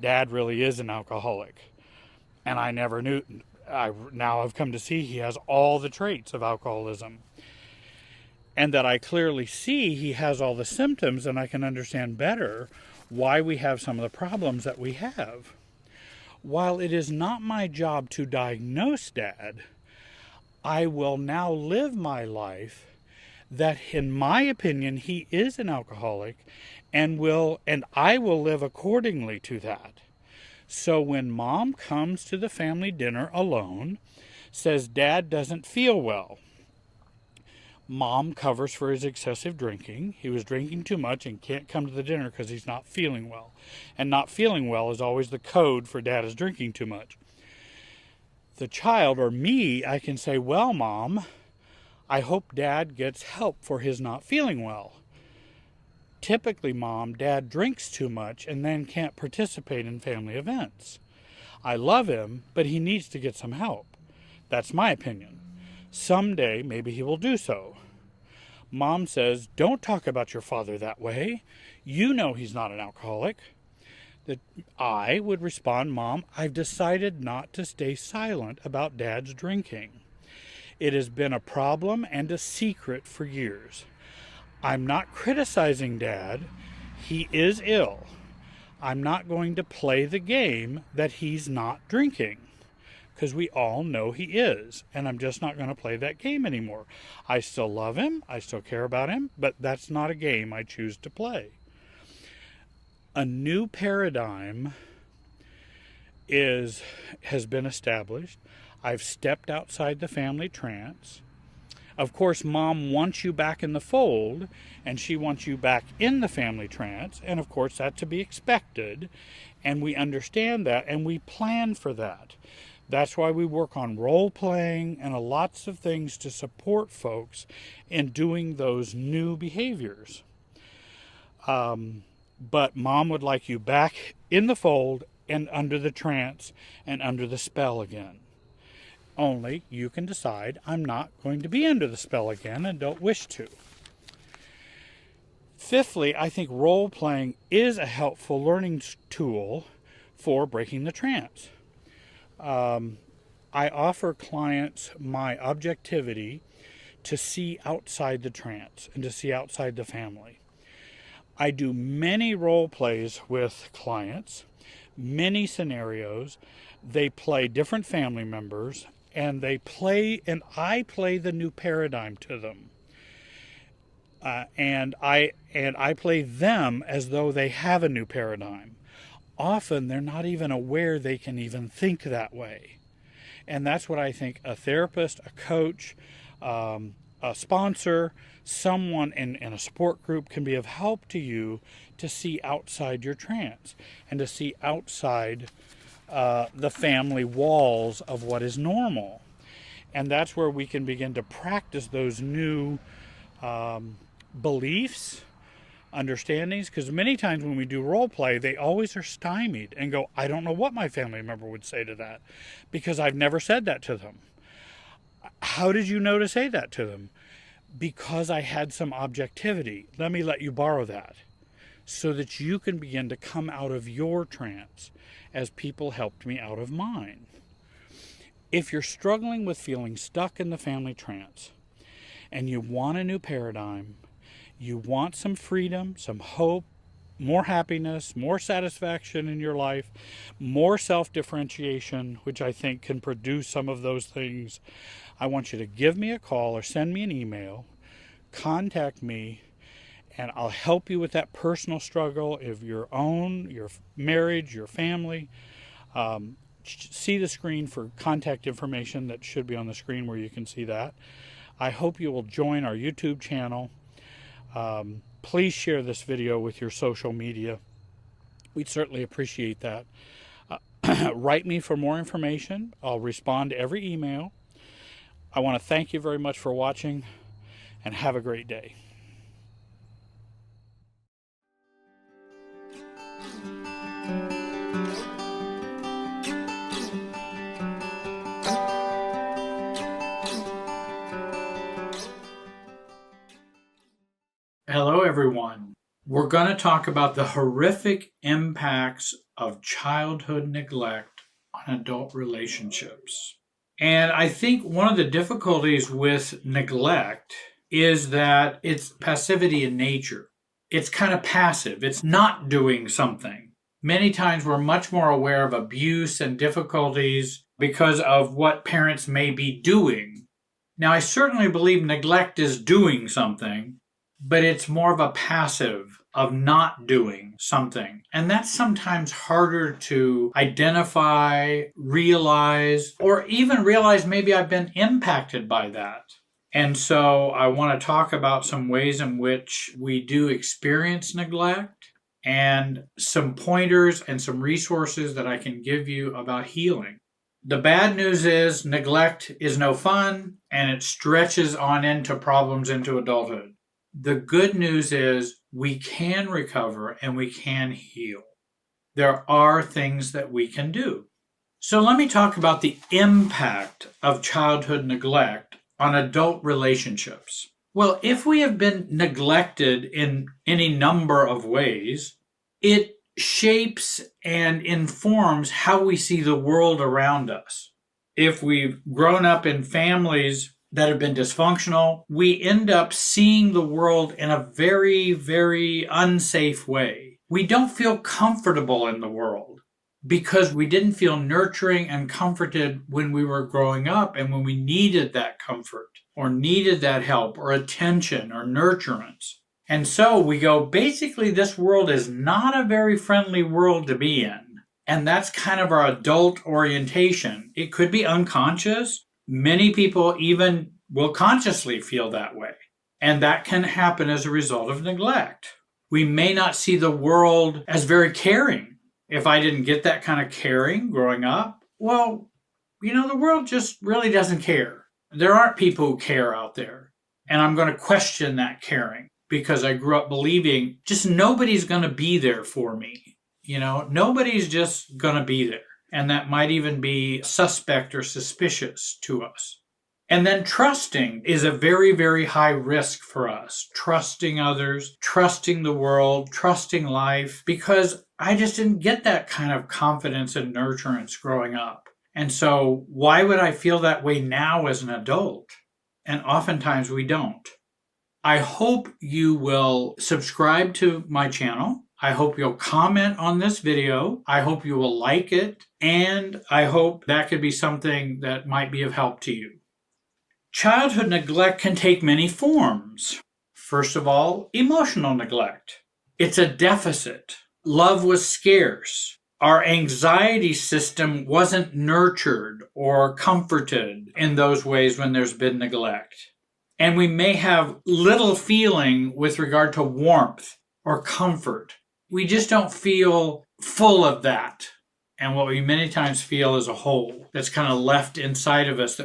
Dad really is an alcoholic, and I never knew. Now I've come to see he has all the traits of alcoholism, and that I clearly see he has all the symptoms, and I can understand better why we have some of the problems that we have. While it is not my job to diagnose Dad, I will now live my life that, in my opinion, he is an alcoholic, and I will live accordingly to that. So when Mom comes to the family dinner alone, says Dad doesn't feel well, Mom covers for his excessive drinking. He was drinking too much and can't come to the dinner because he's not feeling well. And not feeling well is always the code for Dad is drinking too much. The child, or me, I can say, well, Mom, I hope Dad gets help for his not feeling well. Typically, Mom, Dad drinks too much and then can't participate in family events. I love him, but he needs to get some help. That's my opinion. Someday, maybe he will do so. Mom says, don't talk about your father that way. You know he's not an alcoholic. I would respond, Mom, I've decided not to stay silent about Dad's drinking. It has been a problem and a secret for years. I'm not criticizing Dad. He is ill. I'm not going to play the game that he's not drinking, because we all know he is, and I'm just not going to play that game anymore. I still love him, I still care about him, but that's not a game I choose to play. A new paradigm has been established. I've stepped outside the family trance. Of course, Mom wants you back in the fold, and she wants you back in the family trance, and of course that's to be expected, and we understand that, and we plan for that. That's why we work on role-playing and lots of things to support folks in doing those new behaviors. But Mom would like you back in the fold and under the trance and under the spell again. Only you can decide, I'm not going to be under the spell again and don't wish to. Fifthly, I think role-playing is a helpful learning tool for breaking the trance. I offer clients my objectivity to see outside the trance and to see outside the family. I do many role plays with clients, many scenarios. They play different family members, and I play the new paradigm to them. And I play them as though they have a new paradigm. Often they're not even aware they can even think that way. And that's what I think a therapist, a coach, a sponsor, someone in a support group can be of help to you to see outside your trance and to see outside the family walls of what is normal. And that's where we can begin to practice those new beliefs, understandings, because many times when we do role play, they always are stymied and go, I don't know what my family member would say to that, because I've never said that to them. How did you know to say that to them? Because I had some objectivity. Let me let you borrow that so that you can begin to come out of your trance as people helped me out of mine. If you're struggling with feeling stuck in the family trance and you want a new paradigm, you want some freedom, some hope, more happiness, more satisfaction in your life, more self-differentiation, which I think can produce some of those things, I want you to give me a call or send me an email, contact me, and I'll help you with that personal struggle of your own, your marriage, your family. See the screen for contact information that should be on the screen where you can see that. I hope you will join our YouTube channel. Please share this video with your social media. We'd certainly appreciate that. Write me for more information. I'll respond to every email. I want to thank you very much for watching, and have a great day. Hello, everyone. We're going to talk about the horrific impacts of childhood neglect on adult relationships. And I think one of the difficulties with neglect is that it's passivity in nature. It's kind of passive. It's not doing something. Many times we're much more aware of abuse and difficulties because of what parents may be doing. Now, I certainly believe neglect is doing something, but it's more of a passive of not doing something. And that's sometimes harder to identify, realize, or even realize maybe I've been impacted by that. And so I want to talk about some ways in which we do experience neglect and some pointers and some resources that I can give you about healing. The bad news is neglect is no fun, and it stretches on into problems into adulthood. The good news is we can recover and we can heal. There are things that we can do. So let me talk about the impact of childhood neglect on adult relationships. Well, if we have been neglected in any number of ways, it shapes and informs how we see the world around us. If we've grown up in families that have been dysfunctional, we end up seeing the world in a very, very unsafe way. We don't feel comfortable in the world because we didn't feel nurturing and comforted when we were growing up and when we needed that comfort or needed that help or attention or nurturance. And so we go, basically, this world is not a very friendly world to be in. And that's kind of our adult orientation. It could be unconscious. Many people even will consciously feel that way. And that can happen as a result of neglect. We may not see the world as very caring. If I didn't get that kind of caring growing up, well, the world just really doesn't care. There aren't people who care out there. And I'm going to question that caring because I grew up believing just nobody's going to be there for me. Nobody's just going to be there. And that might even be suspect or suspicious to us. And then trusting is a very, very high risk for us. Trusting others, trusting the world, trusting life, because I just didn't get that kind of confidence and nurturance growing up. And so why would I feel that way now as an adult? And oftentimes we don't. I hope you will subscribe to my channel. I hope you'll comment on this video. I hope you will like it. And I hope that could be something that might be of help to you. Childhood neglect can take many forms. First of all, emotional neglect. It's a deficit. Love was scarce. Our anxiety system wasn't nurtured or comforted in those ways when there's been neglect. And we may have little feeling with regard to warmth or comfort. We just don't feel full of that. And what we many times feel is a hole that's kind of left inside of us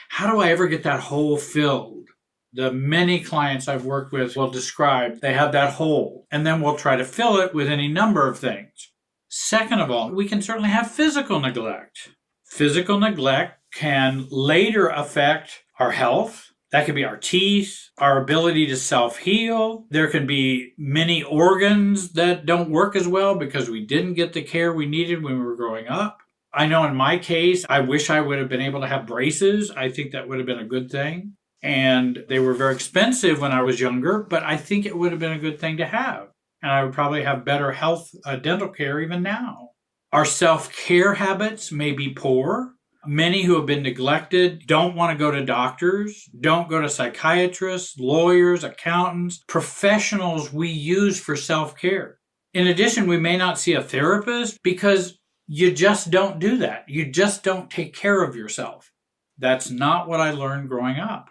how do I ever get that hole filled? The many clients I've worked with will describe they have that hole, and then we'll try to fill it with any number of things. Second of all, we can certainly have physical neglect. Physical neglect can later affect our health. That could be our teeth, our ability to self-heal. There can be many organs that don't work as well because we didn't get the care we needed when we were growing up. I know in my case, I wish I would have been able to have braces. I think that would have been a good thing. And they were very expensive when I was younger, but I think it would have been a good thing to have. And I would probably have better health dental care even now. Our self-care habits may be poor. Many who have been neglected don't want to go to doctors, don't go to psychiatrists, lawyers, accountants, professionals we use for self-care. In addition, we may not see a therapist because you just don't do that. You just don't take care of yourself. That's not what I learned growing up.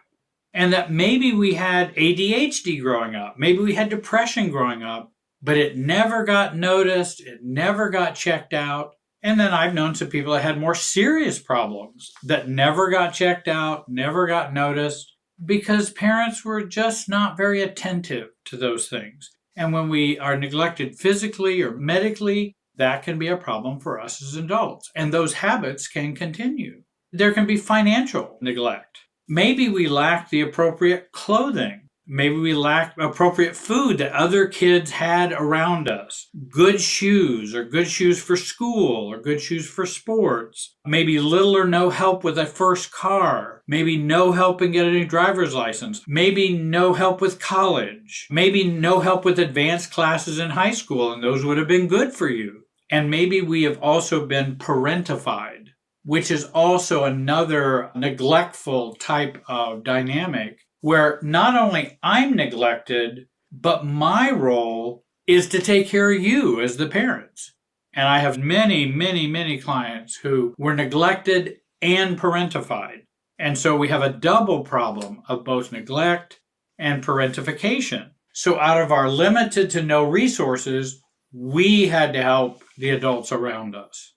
And that maybe we had ADHD growing up. Maybe we had depression growing up, but it never got noticed. It never got checked out. And then I've known some people that had more serious problems that never got checked out, never got noticed, because parents were just not very attentive to those things. And when we are neglected physically or medically, that can be a problem for us as adults. And those habits can continue. There can be financial neglect. Maybe we lack the appropriate clothing. Maybe we lack appropriate food that other kids had around us. Good shoes, or good shoes for school, or good shoes for sports. Maybe little or no help with a first car. Maybe no help in getting a driver's license. Maybe no help with college. Maybe no help with advanced classes in high school, and those would have been good for you. And maybe we have also been parentified, which is also another neglectful type of dynamic, where not only I'm neglected, but my role is to take care of you as the parents. And I have many, many, many clients who were neglected and parentified. And so we have a double problem of both neglect and parentification. So out of our limited to no resources, we had to help the adults around us.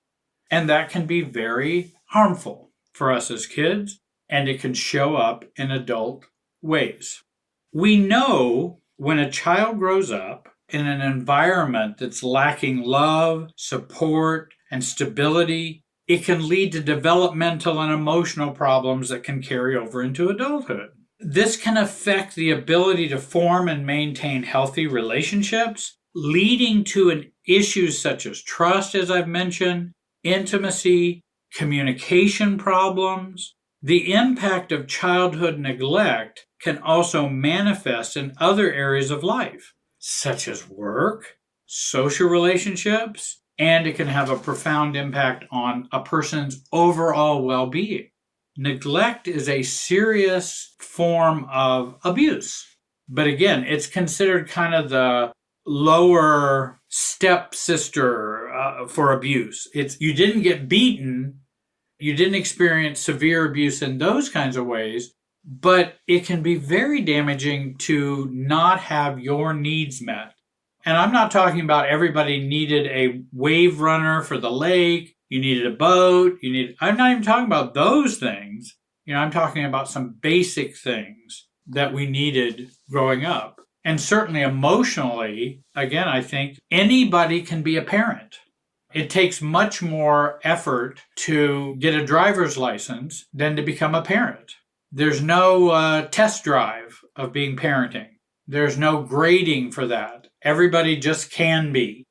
And that can be very harmful for us as kids, and it can show up in adult ways. We know when a child grows up in an environment that's lacking love, support, and stability, it can lead to developmental and emotional problems that can carry over into adulthood. This can affect the ability to form and maintain healthy relationships, leading to issues such as trust, as I've mentioned, intimacy, communication problems, The impact of childhood neglect can also manifest in other areas of life, such as work, social relationships, and it can have a profound impact on a person's overall well-being. Neglect is a serious form of abuse. But again, it's considered kind of the lower stepsister for abuse. It's you didn't get beaten, you didn't experience severe abuse in those kinds of ways, but it can be very damaging to not have your needs met. And I'm not talking about everybody needed a wave runner for the lake, you needed a boat, I'm not even talking about those things. I'm talking about some basic things that we needed growing up. And certainly emotionally, again, I think anybody can be a parent. It takes much more effort to get a driver's license than to become a parent. There's no test drive of being parenting. There's no grading for that. Everybody just can be.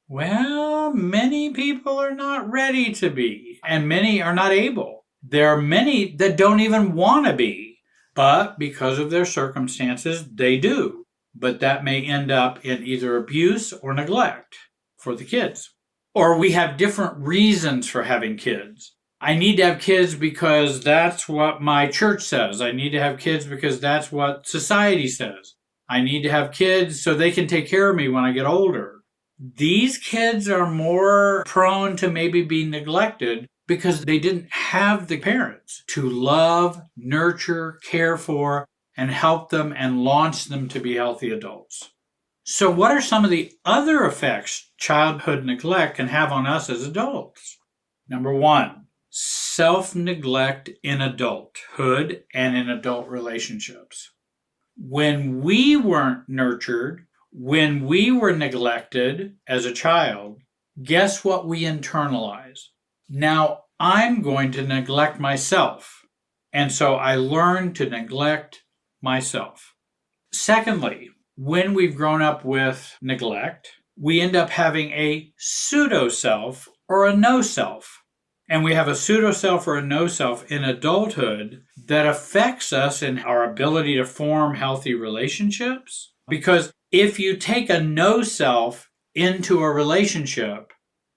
Well, many people are not ready to be, and many are not able. There are many that don't even want to be, but because of their circumstances, they do. But that may end up in either abuse or neglect for the kids. Or we have different reasons for having kids. I need to have kids because that's what my church says. I need to have kids because that's what society says. I need to have kids so they can take care of me when I get older. These kids are more prone to maybe being neglected because they didn't have the parents to love, nurture, care for, and help them and launch them to be healthy adults. So what are some of the other effects childhood neglect can have on us as adults? Number one, self-neglect in adulthood and in adult relationships. When we weren't nurtured, when we were neglected as a child, guess what we internalize? Now I'm going to neglect myself. And so I learned to neglect myself. Secondly, when we've grown up with neglect, we end up having a pseudo-self or a no-self. And we have a pseudo-self or a no-self in adulthood that affects us in our ability to form healthy relationships. Because if you take a no-self into a relationship,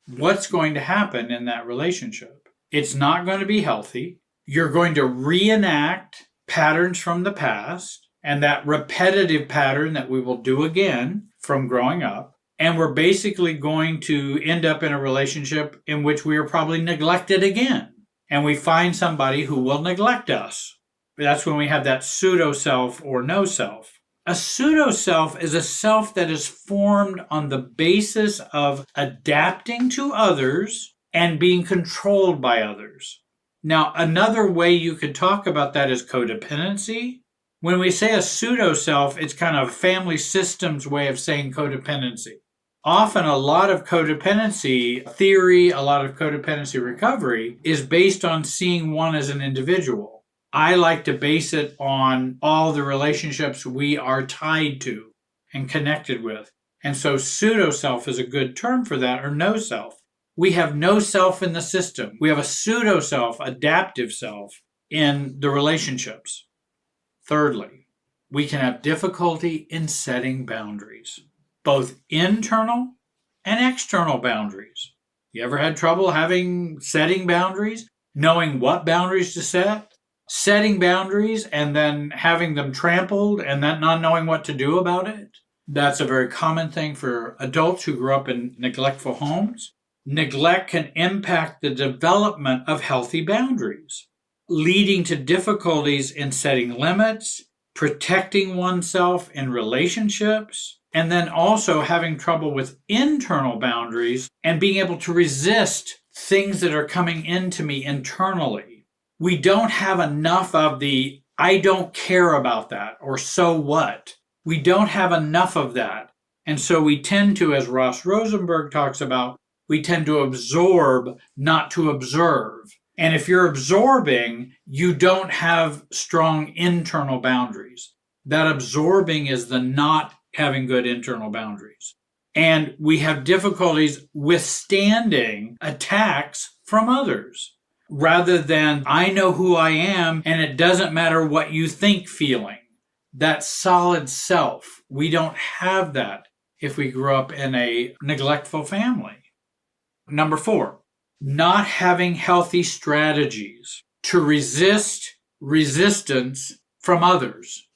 what's going to happen in that relationship? It's not going to be healthy. You're going to reenact patterns from the past, and that repetitive pattern that we will do again from growing up. And we're basically going to end up in a relationship in which we are probably neglected again. And we find somebody who will neglect us. That's when we have that pseudo-self or no-self. A pseudo-self is a self that is formed on the basis of adapting to others and being controlled by others. Now, another way you could talk about that is codependency. When we say a pseudo-self, it's kind of a family systems way of saying codependency. Often a lot of codependency theory, a lot of codependency recovery is based on seeing one as an individual. I like to base it on all the relationships we are tied to and connected with. And so pseudo-self is a good term for that, or no self. We have no self in the system. We have a pseudo-self, adaptive self in the relationships. Thirdly, we can have difficulty in setting boundaries, both internal and external boundaries. You ever had trouble setting boundaries, knowing what boundaries to set, setting boundaries and then having them trampled and then not knowing what to do about it? That's a very common thing for adults who grew up in neglectful homes. Neglect can impact the development of healthy boundaries, leading to difficulties in setting limits, protecting oneself in relationships, and then also having trouble with internal boundaries and being able to resist things that are coming into me internally. We don't have enough of the I don't care about that or so what. We don't have enough of that. And so we tend to, as Ross Rosenberg talks about, we tend to absorb, not to observe. And if you're absorbing, you don't have strong internal boundaries. That absorbing is the not having good internal boundaries. And we have difficulties withstanding attacks from others. rather than I know who I am and it doesn't matter what you think feeling. That solid self. We don't have that if we grew up in a neglectful family. Number 4, not having healthy strategies to resist resistance from others.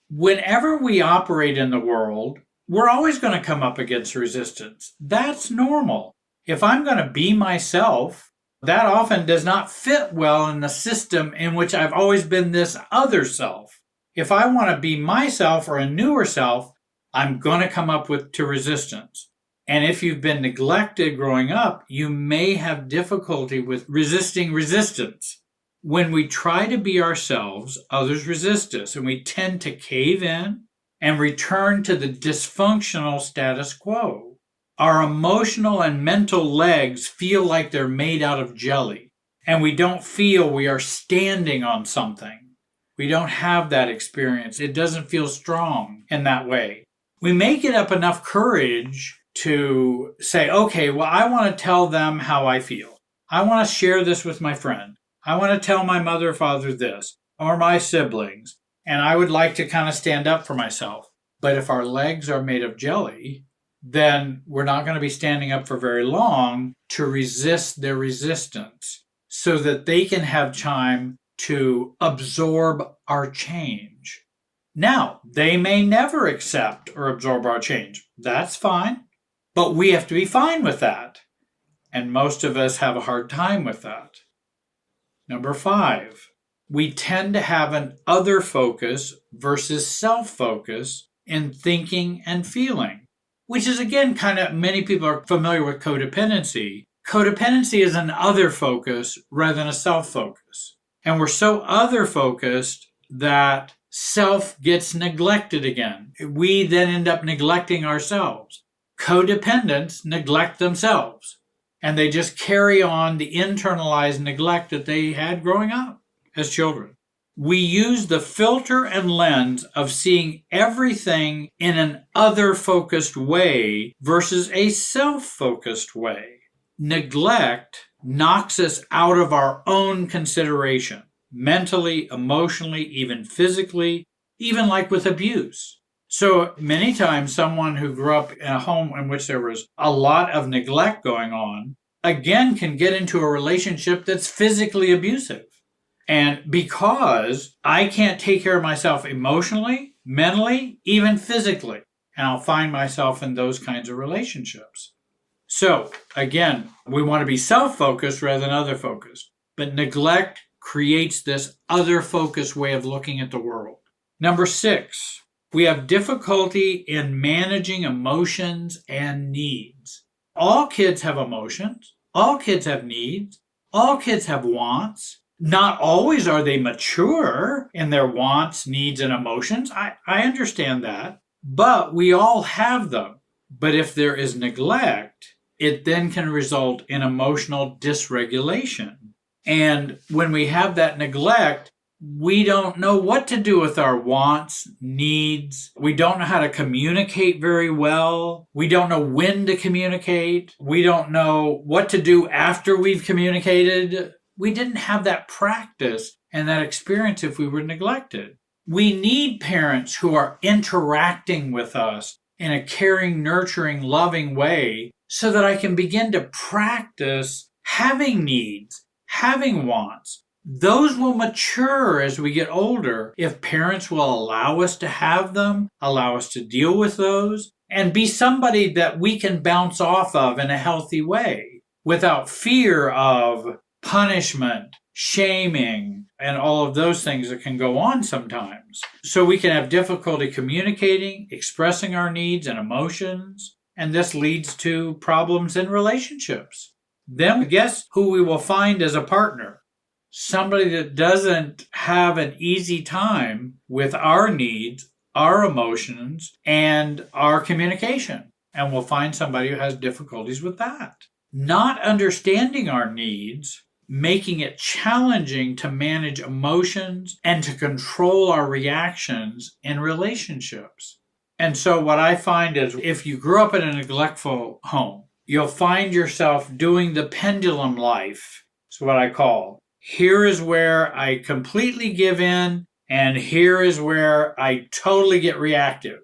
Whenever we operate in the world, we're always going to come up against resistance. That's normal. If I'm going to be myself, that often does not fit well in the system in which I've always been this other self. If I want to be myself or a newer self, I'm going to come up to resistance. And if you've been neglected growing up, you may have difficulty with resisting resistance. When we try to be ourselves, others resist us, and we tend to cave in and return to the dysfunctional status quo. Our emotional and mental legs feel like they're made out of jelly, and we don't feel we are standing on something. We don't have that experience. It doesn't feel strong in that way. We may get up enough courage to say, okay, well, I want to tell them how I feel. I want to share this with my friend. I want to tell my mother or father this, or my siblings, and I would like to kind of stand up for myself. But if our legs are made of jelly, then we're not going to be standing up for very long to resist their resistance so that they can have time to absorb our change. Now, they may never accept or absorb our change. That's fine. But we have to be fine with that. And most of us have a hard time with that. Number 5, we tend to have an other focus versus self-focus in thinking and feeling, which is, again, kind of, many people are familiar with codependency. Codependency is an other focus rather than a self-focus. And we're so other focused that self gets neglected again. We then end up neglecting ourselves. Codependents neglect themselves, and they just carry on the internalized neglect that they had growing up as children. We use the filter and lens of seeing everything in an other-focused way versus a self-focused way. Neglect knocks us out of our own consideration, mentally, emotionally, even physically, even like with abuse. So many times someone who grew up in a home in which there was a lot of neglect going on, again, can get into a relationship that's physically abusive. And because I can't take care of myself emotionally, mentally, even physically, and I'll find myself in those kinds of relationships. So again, we want to be self-focused rather than other-focused. But neglect creates this other-focused way of looking at the world. Number 6. We have difficulty in managing emotions and needs. All kids have emotions. All kids have needs. All kids have wants. Not always are they mature in their wants, needs, and emotions. I understand that. But we all have them. But if there is neglect, it then can result in emotional dysregulation. And when we have that neglect, we don't know what to do with our wants, needs. We don't know how to communicate very well. We don't know when to communicate. We don't know what to do after we've communicated. We didn't have that practice and that experience if we were neglected. We need parents who are interacting with us in a caring, nurturing, loving way so that I can begin to practice having needs, having wants. Those will mature as we get older if parents will allow us to have them, allow us to deal with those, and be somebody that we can bounce off of in a healthy way without fear of punishment, shaming, and all of those things that can go on sometimes. So we can have difficulty communicating, expressing our needs and emotions, and this leads to problems in relationships. Then guess who we will find as a partner? Somebody that doesn't have an easy time with our needs, our emotions, and our communication. And we'll find somebody who has difficulties with that. Not understanding our needs, making it challenging to manage emotions and to control our reactions in relationships. And so what I find is if you grew up in a neglectful home, you'll find yourself doing the pendulum life. It's what I call. Here is where I completely give in, and here is where I totally get reactive.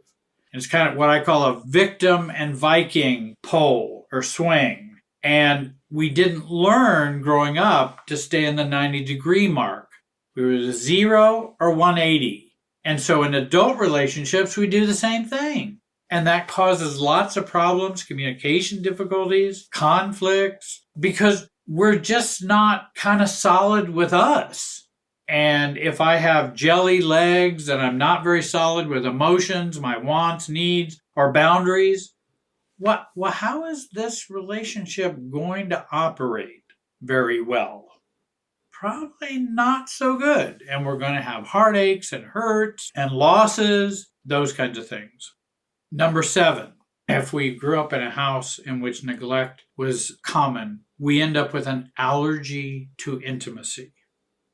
It's kind of what I call a victim and Viking pole or swing. And we didn't learn growing up to stay in the 90-degree mark. We were 0 or 180. And so in adult relationships, we do the same thing. And that causes lots of problems, communication difficulties, conflicts, because we're just not kind of solid with us. And if I have jelly legs and I'm not very solid with emotions, my wants, needs, or boundaries, how is this relationship going to operate very well? Probably not so good. And we're going to have heartaches and hurts and losses, those kinds of things. Number 7, if we grew up in a house in which neglect was common, we end up with an allergy to intimacy.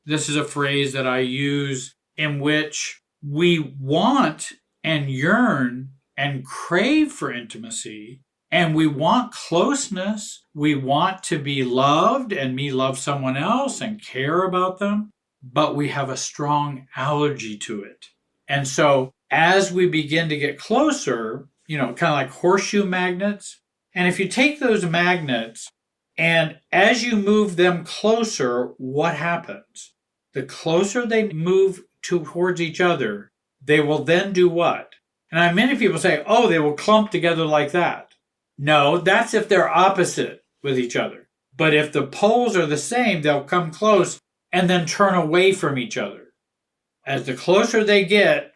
This is a phrase that I use in which we want and yearn and crave for intimacy, and we want closeness. We want to be loved and me love someone else and care about them, but we have a strong allergy to it. And so as we begin to get closer, kind of like horseshoe magnets, and if you take those magnets and as you move them closer, what happens? The closer they move towards each other, they will then do what? And many people say, oh, they will clump together like that. No, that's if they're opposite with each other. But if the poles are the same, they'll come close and then turn away from each other. As the closer they get,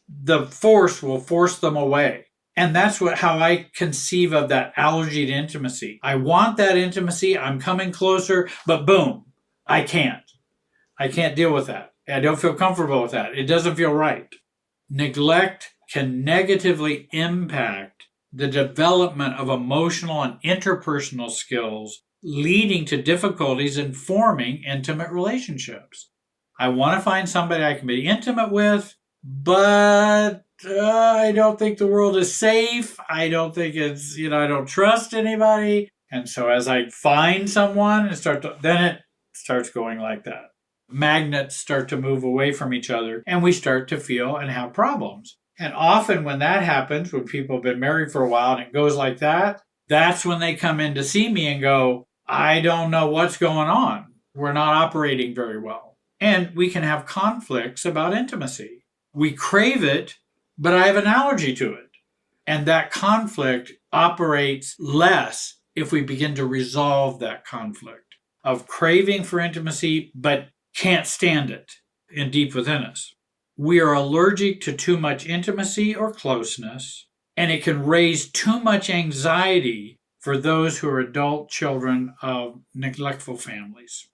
the force will force them away. And that's how I conceive of that allergy to intimacy. I want that intimacy. I'm coming closer, but boom, I can't. I can't deal with that. I don't feel comfortable with that. It doesn't feel right. Neglect can negatively impact the development of emotional and interpersonal skills, leading to difficulties in forming intimate relationships. I want to find somebody I can be intimate with, but I don't think the world is safe. I don't think it's, I don't trust anybody. And so as I find someone then it starts going like that. Magnets start to move away from each other and we start to feel and have problems. And often when that happens, when people have been married for a while and it goes like that, that's when they come in to see me and go, I don't know what's going on. We're not operating very well. And we can have conflicts about intimacy. We crave it, but I have an allergy to it. And that conflict operates less if we begin to resolve that conflict of craving for intimacy, but can't stand it in deep within us. We are allergic to too much intimacy or closeness, and it can raise too much anxiety for those who are adult children of neglectful families.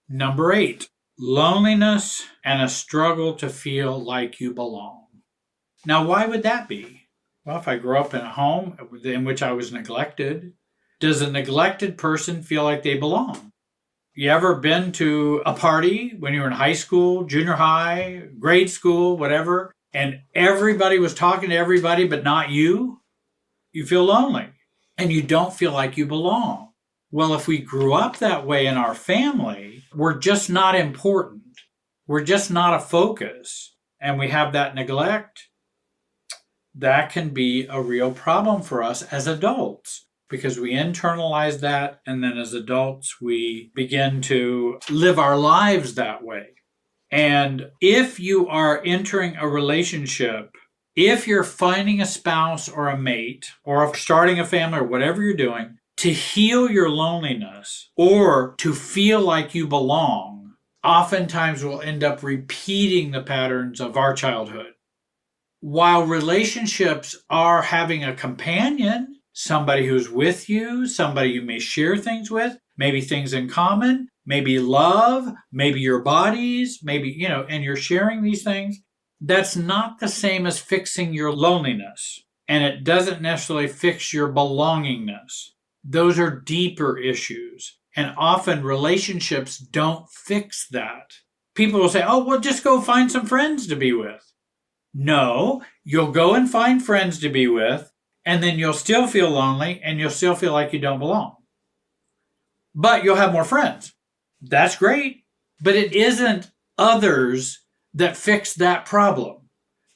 Number 8, loneliness and a struggle to feel like you belong. Now, why would that be? Well, if I grew up in a home in which I was neglected, does a neglected person feel like they belong? You ever been to a party when you were in high school, junior high, grade school, whatever, and everybody was talking to everybody but not you? You feel lonely and you don't feel like you belong. Well, if we grew up that way in our family, we're just not important. We're just not a focus. And we have that neglect. That can be a real problem for us as adults because we internalize that. And then as adults, we begin to live our lives that way. And if you are entering a relationship, if you're finding a spouse or a mate or starting a family or whatever you're doing, to heal your loneliness or to feel like you belong, oftentimes we'll end up repeating the patterns of our childhood. While relationships are having a companion, somebody who's with you, somebody you may share things with, maybe things in common, maybe love, maybe your bodies, maybe, and you're sharing these things, that's not the same as fixing your loneliness. And it doesn't necessarily fix your belongingness. Those are deeper issues. And often relationships don't fix that. People will say, oh, well, just go find some friends to be with. No, you'll go and find friends to be with, and then you'll still feel lonely and you'll still feel like you don't belong. But you'll have more friends. That's great. but it isn't others that fix that problem.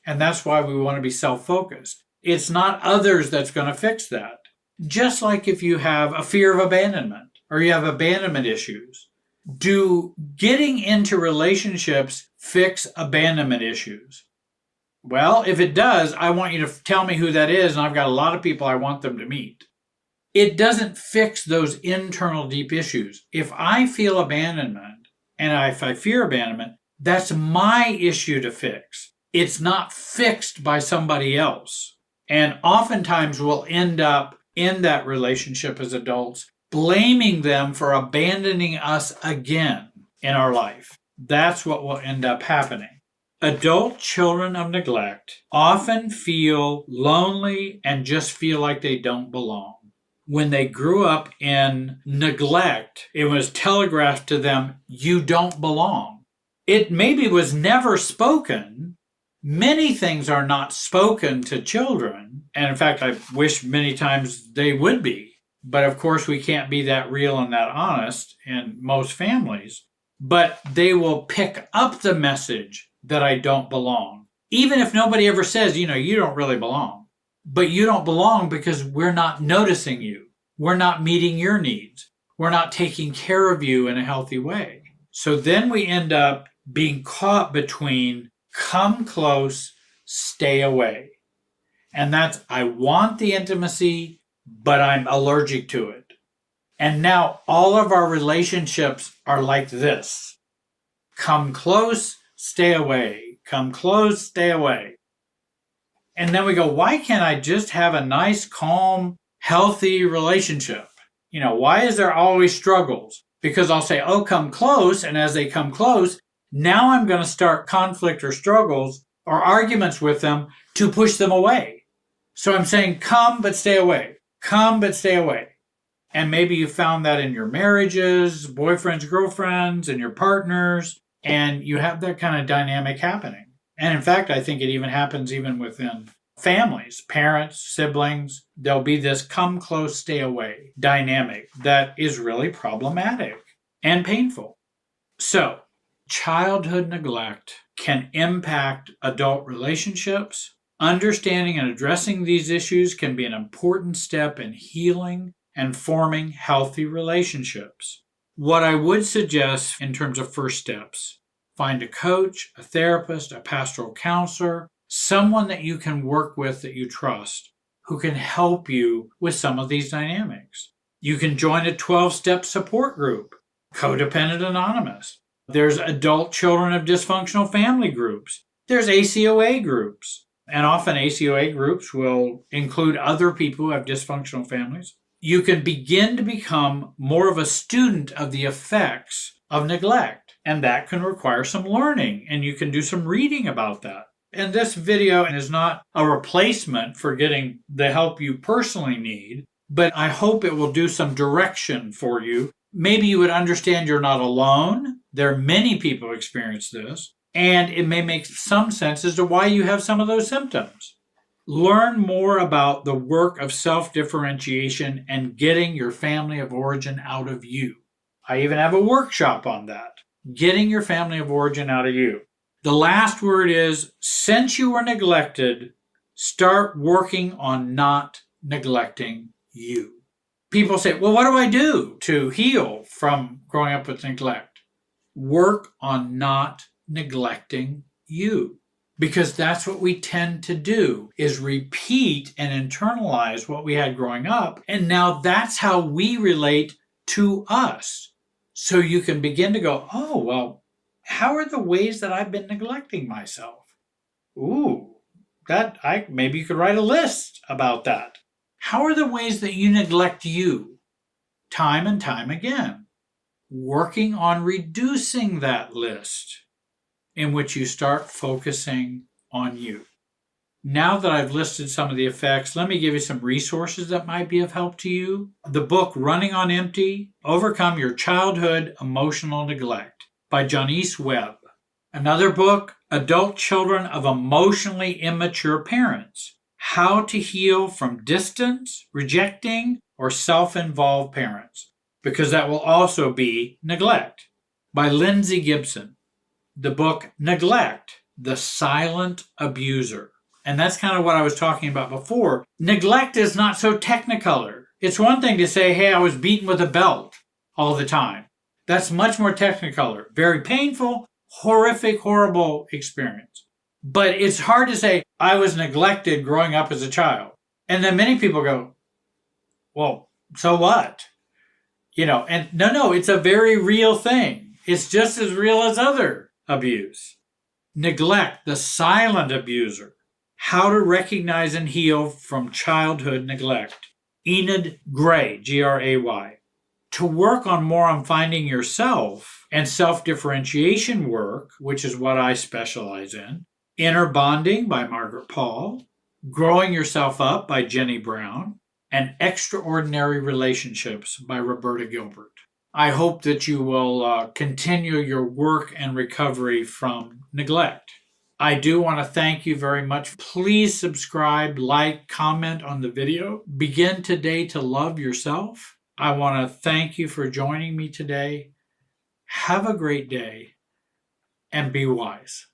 And that's why we want to be self-focused. It's not others that's going to fix that. Just like if you have a fear of abandonment or you have abandonment issues, do getting into relationships fix abandonment issues? Well, if it does, I want you to tell me who that is, and I've got a lot of people I want them to meet. It doesn't fix those internal deep issues. If I feel abandonment and if I fear abandonment, that's my issue to fix. It's not fixed by somebody else. And oftentimes we'll end up in that relationship as adults, blaming them for abandoning us again in our life. That's what will end up happening. Adult children of neglect often feel lonely and just feel like they don't belong. When they grew up in neglect, it was telegraphed to them, you don't belong. It maybe was never spoken. Many things are not spoken to children. And in fact, I wish many times they would be. But of course, we can't be that real and that honest in most families. But they will pick up the message that I don't belong. Even if nobody ever says, you don't really belong. But you don't belong because we're not noticing you. We're not meeting your needs. We're not taking care of you in a healthy way. So then we end up being caught between come close, stay away. And that's, I want the intimacy, but I'm allergic to it. And now all of our relationships are like this. Come close, stay away. Come close, stay away. And then we go, why can't I just have a nice, calm, healthy relationship? Why is there always struggles? Because I'll say, oh, come close. And as they come close, now I'm going to start conflict or struggles or arguments with them to push them away. So I'm saying, come, but stay away. Come, but stay away. And maybe you found that in your marriages, boyfriends, girlfriends, and your partners, and you have that kind of dynamic happening. And in fact, I think it even happens even within families, parents, siblings. There'll be this come close, stay away dynamic that is really problematic and painful. So, childhood neglect can impact adult relationships. Understanding and addressing these issues can be an important step in healing and forming healthy relationships. What I would suggest in terms of first steps, find a coach, a therapist, a pastoral counselor, someone that you can work with that you trust, who can help you with some of these dynamics. You can join a 12-step support group, Codependent Anonymous. There's adult children of dysfunctional family groups. There's ACOA groups. And often ACOA groups will include other people who have dysfunctional families. You can begin to become more of a student of the effects of neglect. And that can require some learning. And you can do some reading about that. And this video is not a replacement for getting the help you personally need, but I hope it will do some direction for you. Maybe you would understand you're not alone. There are many people who experience this, and it may make some sense as to why you have some of those symptoms. Learn more about the work of self-differentiation and getting your family of origin out of you. I even have a workshop on that. Getting your family of origin out of you. The last word is, since you were neglected, start working on not neglecting you. People say, well, what do I do to heal from growing up with neglect? Work on not neglecting you. Because that's what we tend to do, is repeat and internalize what we had growing up. And now that's how we relate to us. So you can begin to go, oh, well, how are the ways that I've been neglecting myself? Ooh, maybe you could write a list about that. How are the ways that you neglect you time and time again? Working on reducing that list in which you start focusing on you. Now that I've listed some of the effects, let me give you some resources that might be of help to you. The book Running on Empty, Overcome Your Childhood Emotional Neglect by Janice Webb. Another book, Adult Children of Emotionally Immature Parents, How to Heal from Distance, Rejecting, or Self-Involved Parents, because that will also be neglect. by Lindsay Gibson. The book Neglect, the Silent Abuser. And that's kind of what I was talking about before. Neglect is not so technicolor. It's one thing to say, hey, I was beaten with a belt all the time. That's much more technicolor. Very painful, horrific, horrible experience. But it's hard to say, I was neglected growing up as a child. And then many people go, well, so what? And no, it's a very real thing. It's just as real as other abuse. Neglect, the silent abuser. How to recognize and heal from childhood neglect. Enid Gray, Gray. To work more on finding yourself and self-differentiation work, which is what I specialize in. Inner Bonding by Margaret Paul. Growing Yourself Up by Jenny Brown. And Extraordinary Relationships by Roberta Gilbert. I hope that you will continue your work and recovery from neglect. I do want to thank you very much. Please subscribe, like, comment on the video. Begin today to love yourself. I want to thank you for joining me today. Have a great day and be wise.